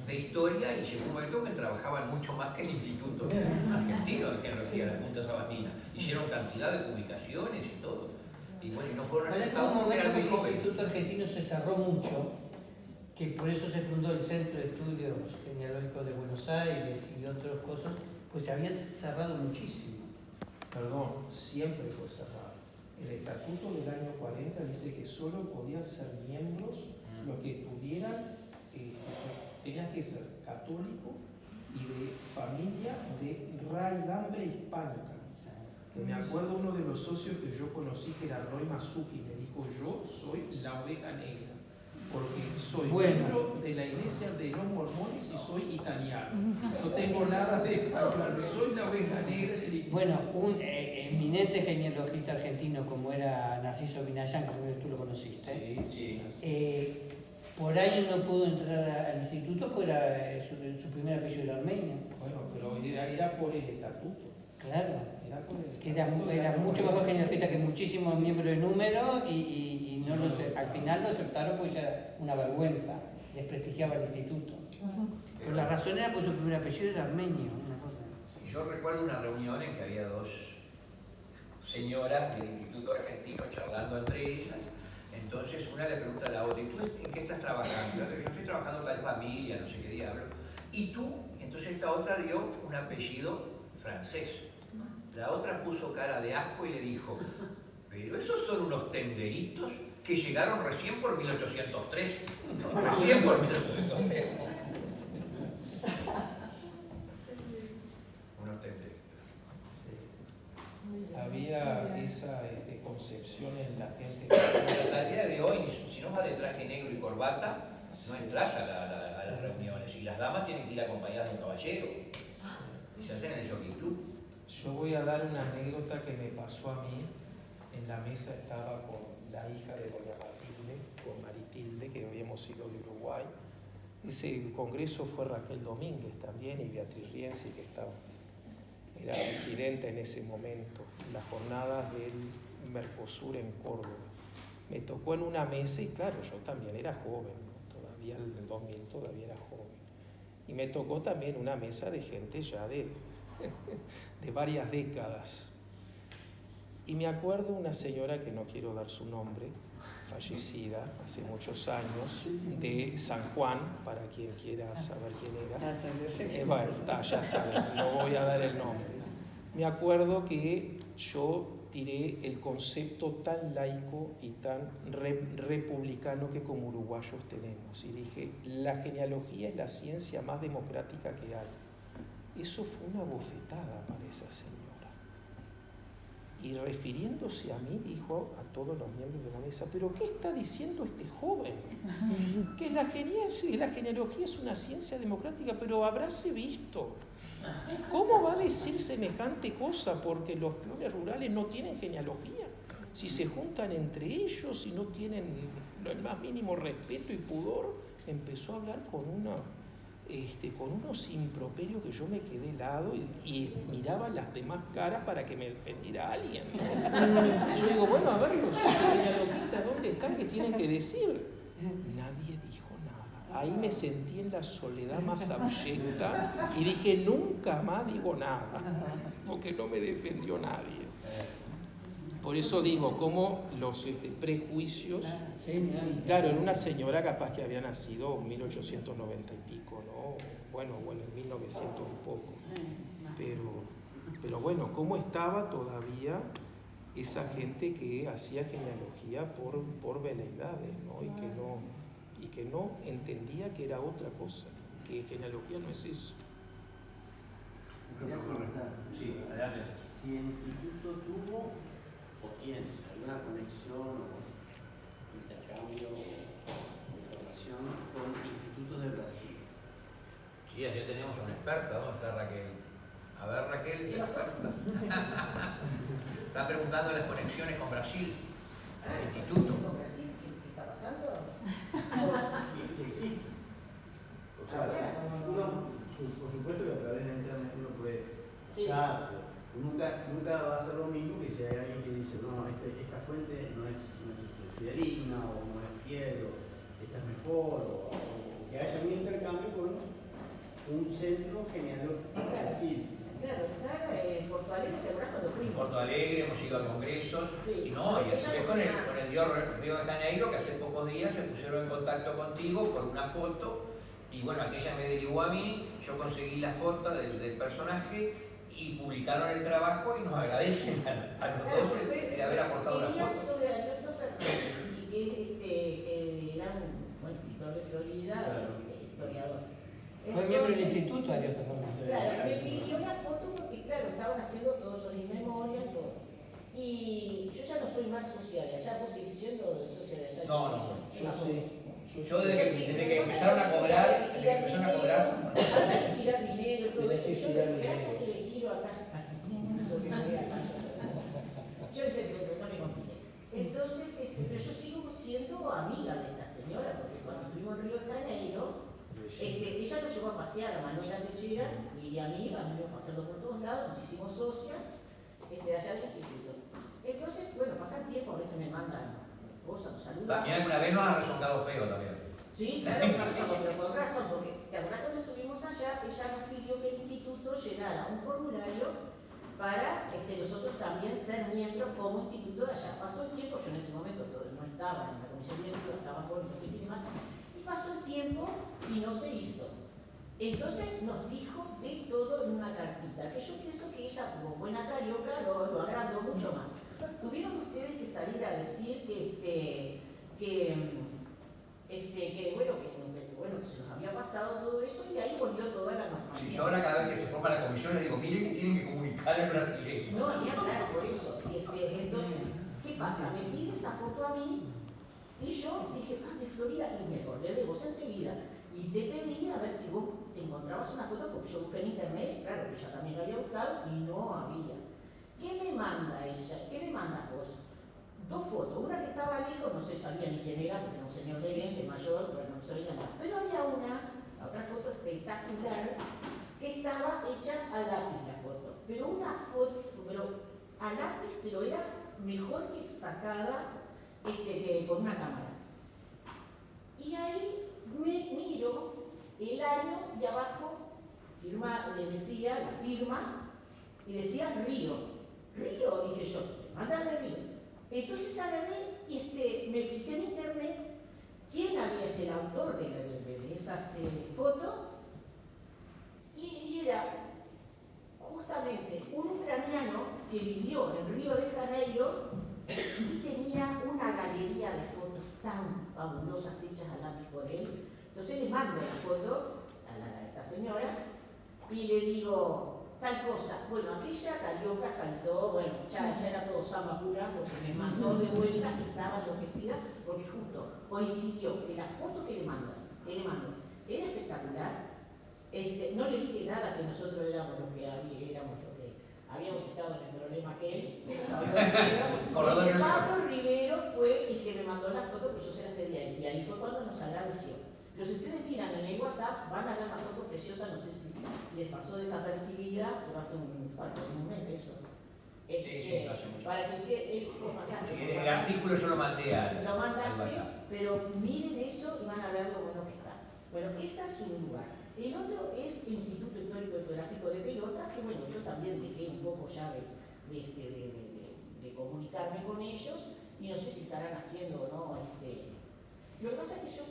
de Historia, y llegó un momento que trabajaban mucho más que el Instituto Argentino de Genealogía, la Junta Sabatina. Hicieron cantidad de publicaciones y todo. Y bueno, y no fueron Ahora, en un aceptados porque momento eran que muy el jóvenes. Instituto Argentino se cerró mucho, que por eso se fundó el Centro de Estudios Genealógicos de Buenos Aires y otras cosas, pues se había cerrado muchísimo. Perdón, siempre fue cerrado. El estatuto del año 40 dice que solo podían ser miembros los que tuvieran, tenían que ser católico y de familia de raigambre hispánica. Que me acuerdo uno de los socios que yo conocí, que era Roy Masuki, me dijo: yo soy la oveja negra, porque soy miembro de la iglesia de los mormones y soy italiano. No tengo nada de español, soy la oveja negra en el instituto. Bueno, un eminente genealogista argentino como era Narciso Vinayán, que seguro que tú lo conociste, Sí. por años no pudo entrar al instituto porque era, su primer apellido era armenio. Bueno, pero era por el estatuto. Claro. Era por el Que estatuto era del año mucho mejor 40. genealogista que muchísimos miembros de número y no al final lo aceptaron porque ya era una vergüenza, desprestigiaba el instituto. Pero la razón era porque su primer apellido era armenio. Una cosa. Yo recuerdo una reunión en que había dos señoras del Instituto Argentino charlando entre ellas. Entonces una le pregunta a la otra: ¿y tú en qué estás trabajando? Yo estoy trabajando en tal familia, no sé qué diablo. ¿Y tú? Entonces esta otra dio un apellido francés. La otra puso cara de asco y le dijo: pero esos son unos tenderitos que llegaron recién por 1803. Recién por 1803. Unos tenderitos. Sí. Había esa concepción en la gente. Hasta el día de hoy, si no vas de traje negro y corbata, no entras a las reuniones. Y las damas tienen que ir acompañadas de un caballero. Y se hacen en el Jockey Club. Yo voy a dar una anécdota que me pasó a mí. En la mesa estaba con la hija de doña Matilde, con Maritilde, que habíamos ido de Uruguay. Ese congreso fue Raquel Domínguez también y Beatriz Rienzi, que era presidenta en ese momento, las jornadas del Mercosur en Córdoba. Me tocó en una mesa y claro, yo también era joven, ¿no? Todavía en el 2000 todavía era joven. Y me tocó también una mesa de gente ya de varias décadas. Y me acuerdo una señora que no quiero dar su nombre, fallecida hace muchos años, de San Juan, para quien quiera saber quién era. Bueno, ya saben, no voy a dar el nombre. Me acuerdo que yo tiré el concepto tan laico y tan republicano que como uruguayos tenemos. Y dije: la genealogía es la ciencia más democrática que hay. Eso fue una bofetada para esa señora. Y refiriéndose a mí, dijo a todos los miembros de la mesa: ¿pero qué está diciendo este joven? Que la genealogía es una ciencia democrática, pero habráse visto. ¿Cómo va a decir semejante cosa? Porque los peones rurales no tienen genealogía. Si se juntan entre ellos y no tienen el más mínimo respeto y pudor, empezó a hablar con unos improperios que yo me quedé helado y miraba las demás caras para que me defendiera alguien, ¿no? Yo digo: bueno, a ver, los genealogistas, ¿dónde están? ¿Qué tienen que decir? Nadie dijo nada. Ahí me sentí en la soledad más abyecta y dije: nunca más digo nada, porque no me defendió nadie. Por eso digo, como los prejuicios. Claro, era una señora capaz que había nacido en 1890 y pico, ¿no? Bueno, en 1900 y poco. Pero bueno, ¿cómo estaba todavía esa gente que hacía genealogía por veleidades, ¿no? Y que no entendía que era otra cosa, que genealogía no es eso. Sí, adelante. Si el instituto tuvo o tiene alguna conexión o intercambio o información con institutos de Brasil. Sí, allá tenemos una experta. ¿Dónde está Raquel? A ver, Raquel, ¿Qué pasó? Están preguntando las conexiones con Brasil, el instituto. ¿Con Brasil? ¿Qué está pasando? Sí. O sea, por supuesto que a través de internet uno puede. Sí. Claro, nunca va a ser lo mismo que si hay alguien que dice, no, esta fuente no es fidedigna, o no es fiel, o esta es mejor, o que haya un intercambio con un centro genealógico de Brasil. Claro, está en Porto Alegre, ¿te acuerdas cuando En fuimos? Porto Alegre hemos ido a congresos, Sí. y no, y así es con el Río de Janeiro, que hace pocos días se pusieron en contacto contigo por una foto, y bueno, aquella me derivó a mí, yo conseguí la foto del personaje, y publicaron el trabajo y nos agradecen a los dos de haber aportado la Querían foto. sobre Alberto Fernández, y que era un escritor de Florida, historiador. Fue miembro del Entonces, instituto, Alberto Fernández. Claro, me pidió la foto porque, claro, estaban haciendo todos sus inmemorias, todo. Y yo ya no soy más social, allá vos seguís siendo social allá. No. Yo sí. Yo desde que empezaron a cobrar, girar dinero, todo eso. Yo, gracias que le giro acá. Yo no me compliqué. Entonces, pero yo sigo siendo amiga de esta señora, porque cuando estuvimos en Río de Janeiro, ella nos llevó a pasear a Manuela Techera y a mí, anduvimos paseando por todos lados, nos hicimos socias allá del instituto. Entonces, bueno, pasan tiempo, a veces me mandan cosas, nos saludan. También alguna vez nos ha rezongado feo también. Sí, claro, pero con razón, porque ¿te acuerdas cuando estuvimos allá? Ella nos pidió que el instituto llenara un formulario para nosotros también ser miembros como instituto de allá. Pasó el tiempo, yo en ese momento no estaba en la comisión directiva, estaba con no sé qué más, y pasó el tiempo y no se hizo. Entonces nos dijo de todo en una cartita, que yo pienso que ella, como buena carioca, lo agrandó mucho más. Tuvieron ustedes que salir a decir que se nos había pasado todo eso y ahí volvió toda la normalidad. Sí, yo ahora cada vez que se forma la comisión les digo, miren que tienen que comunicar el brasileño. No, ni hablar por eso. Entonces, ¿qué pasa? Me pide esa foto a mí y yo dije, de Florida, y me acordé de vos enseguida. Y te pedí a ver si vos encontrabas una foto, porque yo busqué en internet, claro, que ella también la había buscado y no había. ¿Qué me manda ella? ¿Qué me mandas vos? Dos fotos, una que estaba lejos, no se sabía ni quién era, porque era un señor de lente mayor, pero no se veía nada. Pero había otra foto espectacular, que estaba hecha a lápiz la foto. Pero una foto, a lápiz, pero era mejor que sacada con una cámara. Y ahí me miro el año y abajo le decía la firma y decía Río. Río, dije yo, mándame Río. Entonces agarré y me fijé en internet quién había el autor de esa foto y era justamente un ucraniano que vivió en Río de Janeiro y tenía una galería de fotos tan fabulosas hechas a lápiz por él. Entonces le mando la foto a esta señora y le digo tal cosa. Bueno, aquella carioca saltó, bueno, ya era todo samba pura porque me mandó de vuelta y estaba enloquecida porque justo coincidió que la foto que le mando era espectacular. No le dije nada que nosotros éramos los que habíamos estado en el problema aquel. Pablo Rivero fue el que me mandó la foto, pero yo se las pedí a él. Y ahí fue cuando nos agradeció. Pero si ustedes miran en el WhatsApp, van a ver la foto preciosa, no sé si les pasó desapercibida, pero hace un mes de eso. Sí, no hace mucho. Para que El artículo yo lo mandé al lo mandaste, WhatsApp. pero miren eso y van a ver lo bueno que está. Bueno, ese es un lugar. El otro es el Instituto Histórico y Geográfico de Pelotas, que bueno, yo también dejé un poco ya de comunicarme con ellos y no sé si estarán haciendo o no. Lo que pasa es que yo,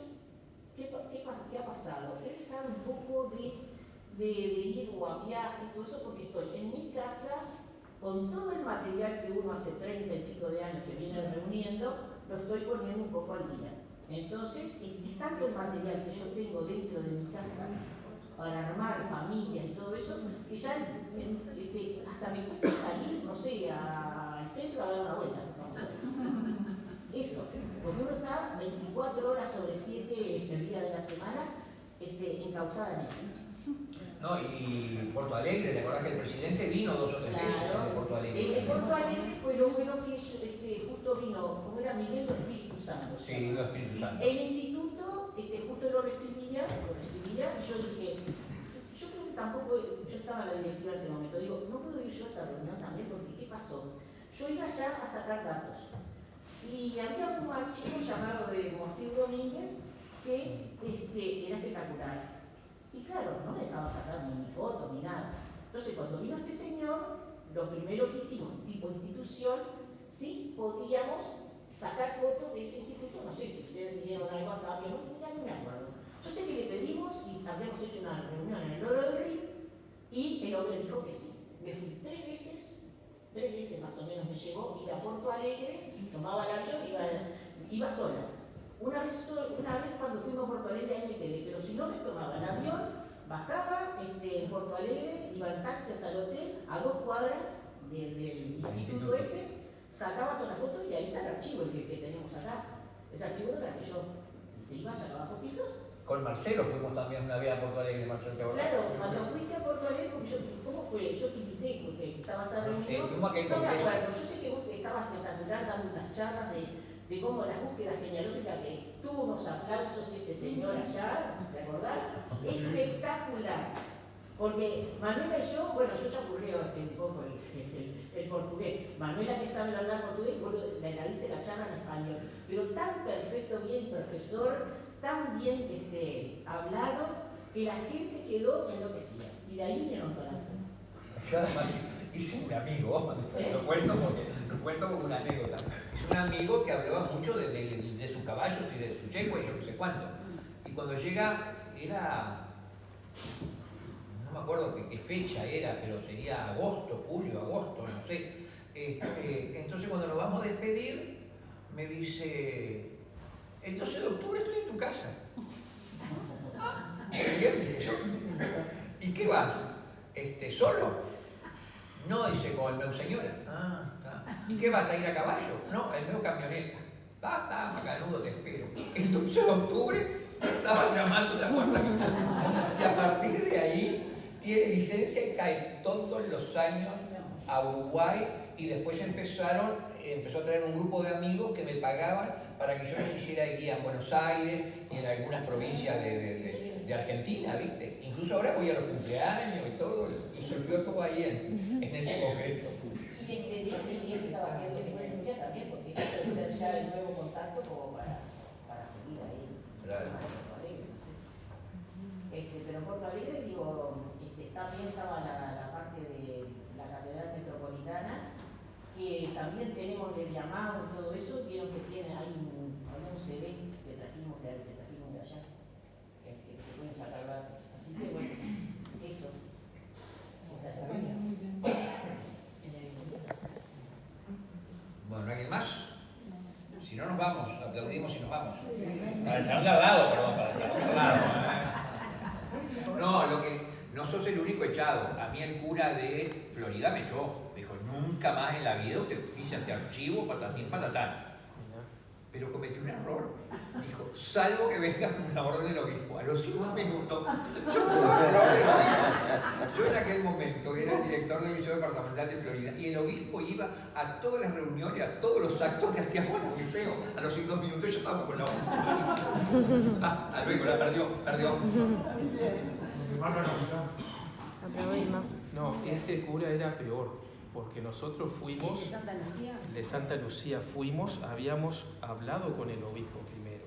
¿qué ha pasado? He dejado un poco de ir o a viajes, todo eso, porque estoy en mi casa con todo el material que uno hace 30 y pico de años que viene reuniendo, lo estoy poniendo un poco al día. Entonces, es tanto el material que yo tengo dentro de mi casa para armar familias y todo eso, que ya hasta me cuesta salir, no sé, al centro a dar una vuelta, vamos a decir. Eso, porque uno está 24 horas sobre 7 días de la semana encauzada en eso. No, y Porto Alegre, ¿te acordás que el presidente vino 2 o 3 veces de Porto Alegre? El de Porto Alegre fue lo bueno que justo vino, como era Miguel del Espíritu Santo. Sí, del Espíritu Santo. El instituto justo lo recibía, y yo dije, yo creo que tampoco, yo estaba en la directiva en ese momento, digo, no puedo ir yo a esa reunión también, porque ¿qué pasó? Yo iba allá a sacar datos, y había un archivo llamado de Moacir Domínguez, que era espectacular. Y claro, no le estaba sacando ni fotos ni nada. Entonces, cuando vino este señor, lo primero que hicimos, tipo institución, sí podíamos sacar fotos de ese instituto. No sé si ustedes vieron algo acá, pero ya no me acuerdo. Yo sé que le pedimos y habíamos hecho una reunión en el Oro del Río y el hombre dijo que sí. Me fui 3 veces más o menos me llevó, iba a Porto Alegre, tomaba el avión, iba sola. Una vez cuando fuimos a Porto Alegre ahí me quedé, pero si no me tomaba el avión, bajaba en Porto Alegre, iba en taxi hasta el hotel, a 2 cuadras del instituto sacaba toda la foto y ahí está el archivo que tenemos acá. Ese archivo lo traje yo. Iba, sacaba fotitos. Con Marcelo fuimos también una vez a Porto Alegre, Marcelo. Claro, cuando fuiste a Porto Alegre, ¿cómo fue? Yo te invité porque estabas a reunión. Sí, fuimos a aquel no me congreso. acuerdo, yo sé que vos estabas espectacular dando unas charlas de cómo las búsquedas genealógicas, que tuvo unos aplausos este señor allá, ¿te acordás? Espectacular. Porque Manuela y yo, bueno, yo chapurreo un poco el portugués. Manuela, que sabe hablar portugués, vos le diste la charla en español. Pero tan perfecto, bien profesor, tan bien hablado, que la gente quedó enloquecida. Y de ahí vinieron todas las cosas. Yo además hice un amigo, lo cuento como una anécdota. Es un amigo que hablaba mucho de sus caballos y de su yegua y yo no sé cuánto. Y cuando llega, no me acuerdo qué fecha era, pero sería julio, agosto, no sé. Entonces cuando nos vamos a despedir, me dice, el 12 de octubre estoy en tu casa. Bien, dije yo. ¿Y qué vas? ¿Solo? No, dice, con el meu señora. Está. ¿Y qué vas a ir a caballo? No, el meu camioneta. Está, macanudo, te espero. El 12 de octubre estaba llamando la puerta. Y a partir de ahí tiene licencia y cae todos los años a Uruguay y después empezó a traer un grupo de amigos que me pagaban para que yo les hiciera guía en Buenos Aires y en algunas provincias de Argentina, ¿viste? Incluso ahora voy a los cumpleaños y todo, y surgió todo ahí en ese congreso. Y desde ese día que estaba haciendo tecnología también, porque ese puede ser ya el nuevo contacto como para seguir ahí. Claro. Porto Alegre, no sé. Pero en Porto Alegre, también estaba la parte de la Catedral Metropolitana, que también tenemos de llamado y todo eso. Vieron que hay un CD que trajimos de allá, que se pueden sacar datos. Así que bueno, eso. Esa es la vida. Bueno, ¿alguien más? Si no nos vamos, aplaudimos y nos vamos. Para el salón de al lado, perdón, para el salón de al lado. No sos el único echado. A mí el cura de Florida me echó. Dijo, nunca más en la vida usted pisa este archivo, patatín, patatán. Pero cometió un error. Dijo, salvo que venga una orden del obispo. A los 5 minutos, yo tuve un error del obispo. Yo en aquel momento era el director del Liceo Departamental de Florida y el obispo iba a todas las reuniones, a todos los actos que hacíamos en el liceo. A los 5 minutos yo estaba con la orden. Luego la perdió. No, este cura era peor, porque nosotros fuimos, el de Santa Lucía fuimos, habíamos hablado con el obispo primero.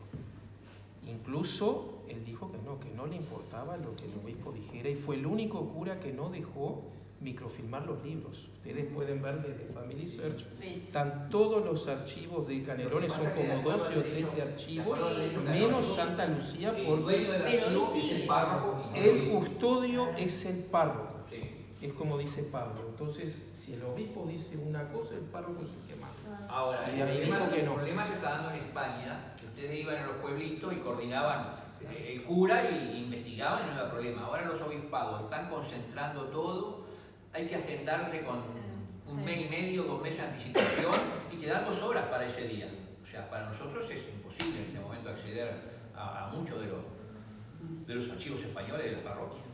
Incluso él dijo que no le importaba lo que el obispo dijera y fue el único cura que no dejó microfilmar los libros. Ustedes pueden ver desde Family Search, están todos los archivos de Canelones, son como 12 o 13 archivos, menos Santa Lucía, porque el custodio es el párroco. Es como dice Pablo. Entonces, si el obispo dice una cosa, el párroco es el que manda. Ahora, el problema se está dando en España, que ustedes iban a los pueblitos y coordinaban el cura y investigaban y no había problema. Ahora los obispados están concentrando todo, hay que agendarse con un mes y medio, 2 meses de anticipación y te dan 2 horas para ese día. O sea, para nosotros es imposible en este momento acceder a muchos de los archivos españoles de las parroquias.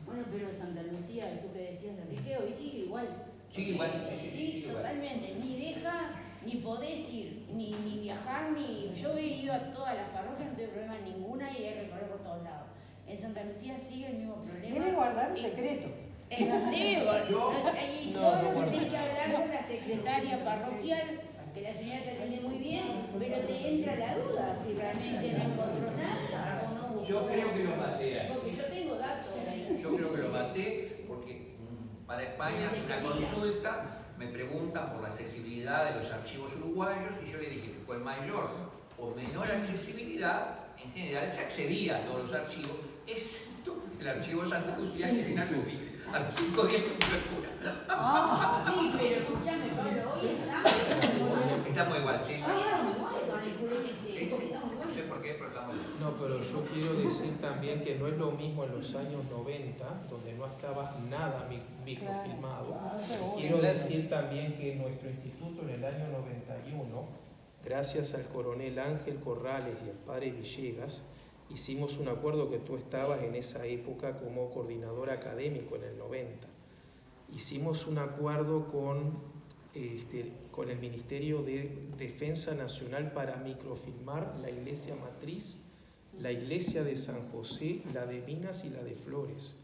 Bueno, pero Santa Lucía, tú que decías de Enrique, hoy sigue igual. Sigue igual, sí, Sí, totalmente. Ni deja, ni podés ir, ni viajar, ni... Yo he ido a todas las parroquias, no tengo problema ninguna y he recorrido por todos lados. En Santa Lucía sigue el mismo problema. Debe guardar un secreto. Debe guardar. Y todo lo que tenés que hablar con la secretaria parroquial, que la señora te atiende muy bien, pero te entra la duda si realmente no encontró nada o no buscó. Yo creo que lo maté ahí. Porque yo tengo datos ahí. Yo creo que lo maté porque para España una consulta me preguntan por la accesibilidad de los archivos uruguayos y yo le dije que con mayor o menor accesibilidad en general se accedía a todos los archivos, excepto el archivo Santa Lucía que viene a los 5 días de cobertura. Sí, pero escúchame, Pablo, hoy Estamos igual, sí. estamos igual con el currículum, porque estamos igual. No sé por qué, pero estamos igual. No, pero yo quiero decir también que no es lo mismo en los años 90, donde no estaba nada microfilmado. Quiero decir también que en nuestro instituto en el año 91, gracias al coronel Ángel Corrales y al padre Villegas, hicimos un acuerdo que tú estabas en esa época como coordinador académico en el 90. Hicimos un acuerdo con el Ministerio de Defensa Nacional para microfilmar la iglesia matriz, la iglesia de San José, la de Minas y la de Flores.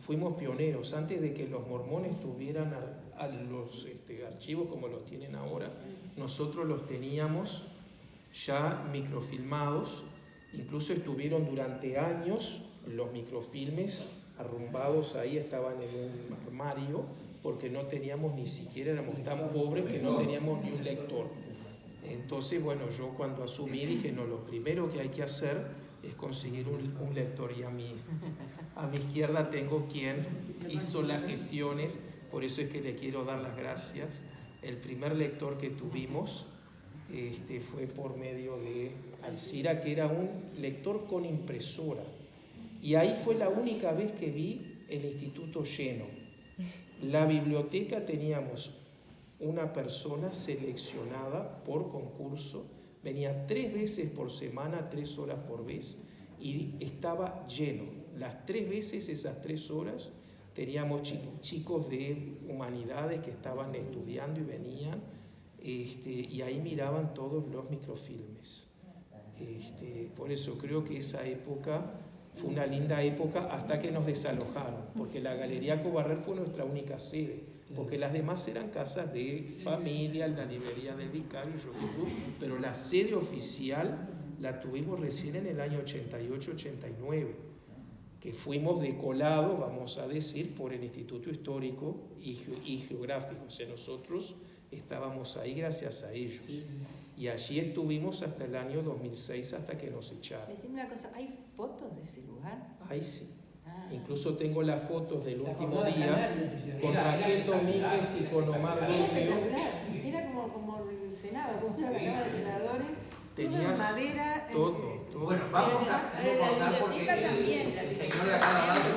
Fuimos pioneros. Antes de que los mormones tuvieran los archivos como los tienen ahora, nosotros los teníamos ya microfilmados. Incluso estuvieron durante años los microfilmes arrumbados ahí, estaban en un armario, porque no teníamos ni siquiera, éramos tan pobres que no teníamos ni un lector. Entonces, bueno, yo cuando asumí dije, no, lo primero que hay que hacer es conseguir un lector, y a mi izquierda tengo quien hizo las gestiones, por eso es que le quiero dar las gracias. El primer lector que tuvimos fue por medio de Alcira, que era un lector con impresora, y ahí fue la única vez que vi el instituto lleno. La biblioteca teníamos una persona seleccionada por concurso, venía 3 veces por semana, 3 horas por vez, y estaba lleno. Las 3 veces, esas 3 horas, teníamos chicos de humanidades que estaban estudiando y venían, y ahí miraban todos los microfilmes. Por eso creo que esa época fue una linda época hasta que nos desalojaron, porque la Galería Cobarrer fue nuestra única sede, porque las demás eran casas de familia, la librería del vicario, pero la sede oficial la tuvimos recién en el año 88-89, que fuimos decolados, vamos a decir, por el Instituto Histórico y Geográfico. O sea, nosotros estábamos ahí gracias a ellos. Y allí estuvimos hasta el año 2006, hasta que nos echaron. Decime una cosa, ¿hay fotos de ese lugar? Ahí sí. Incluso tengo las fotos del último día con Raquel Domínguez y con Omar Rubio. Era como el Senado, como una Cámara de Senadores. Tenías madera. todo. Bueno, vamos a la biblioteca también. El señor de acá abajo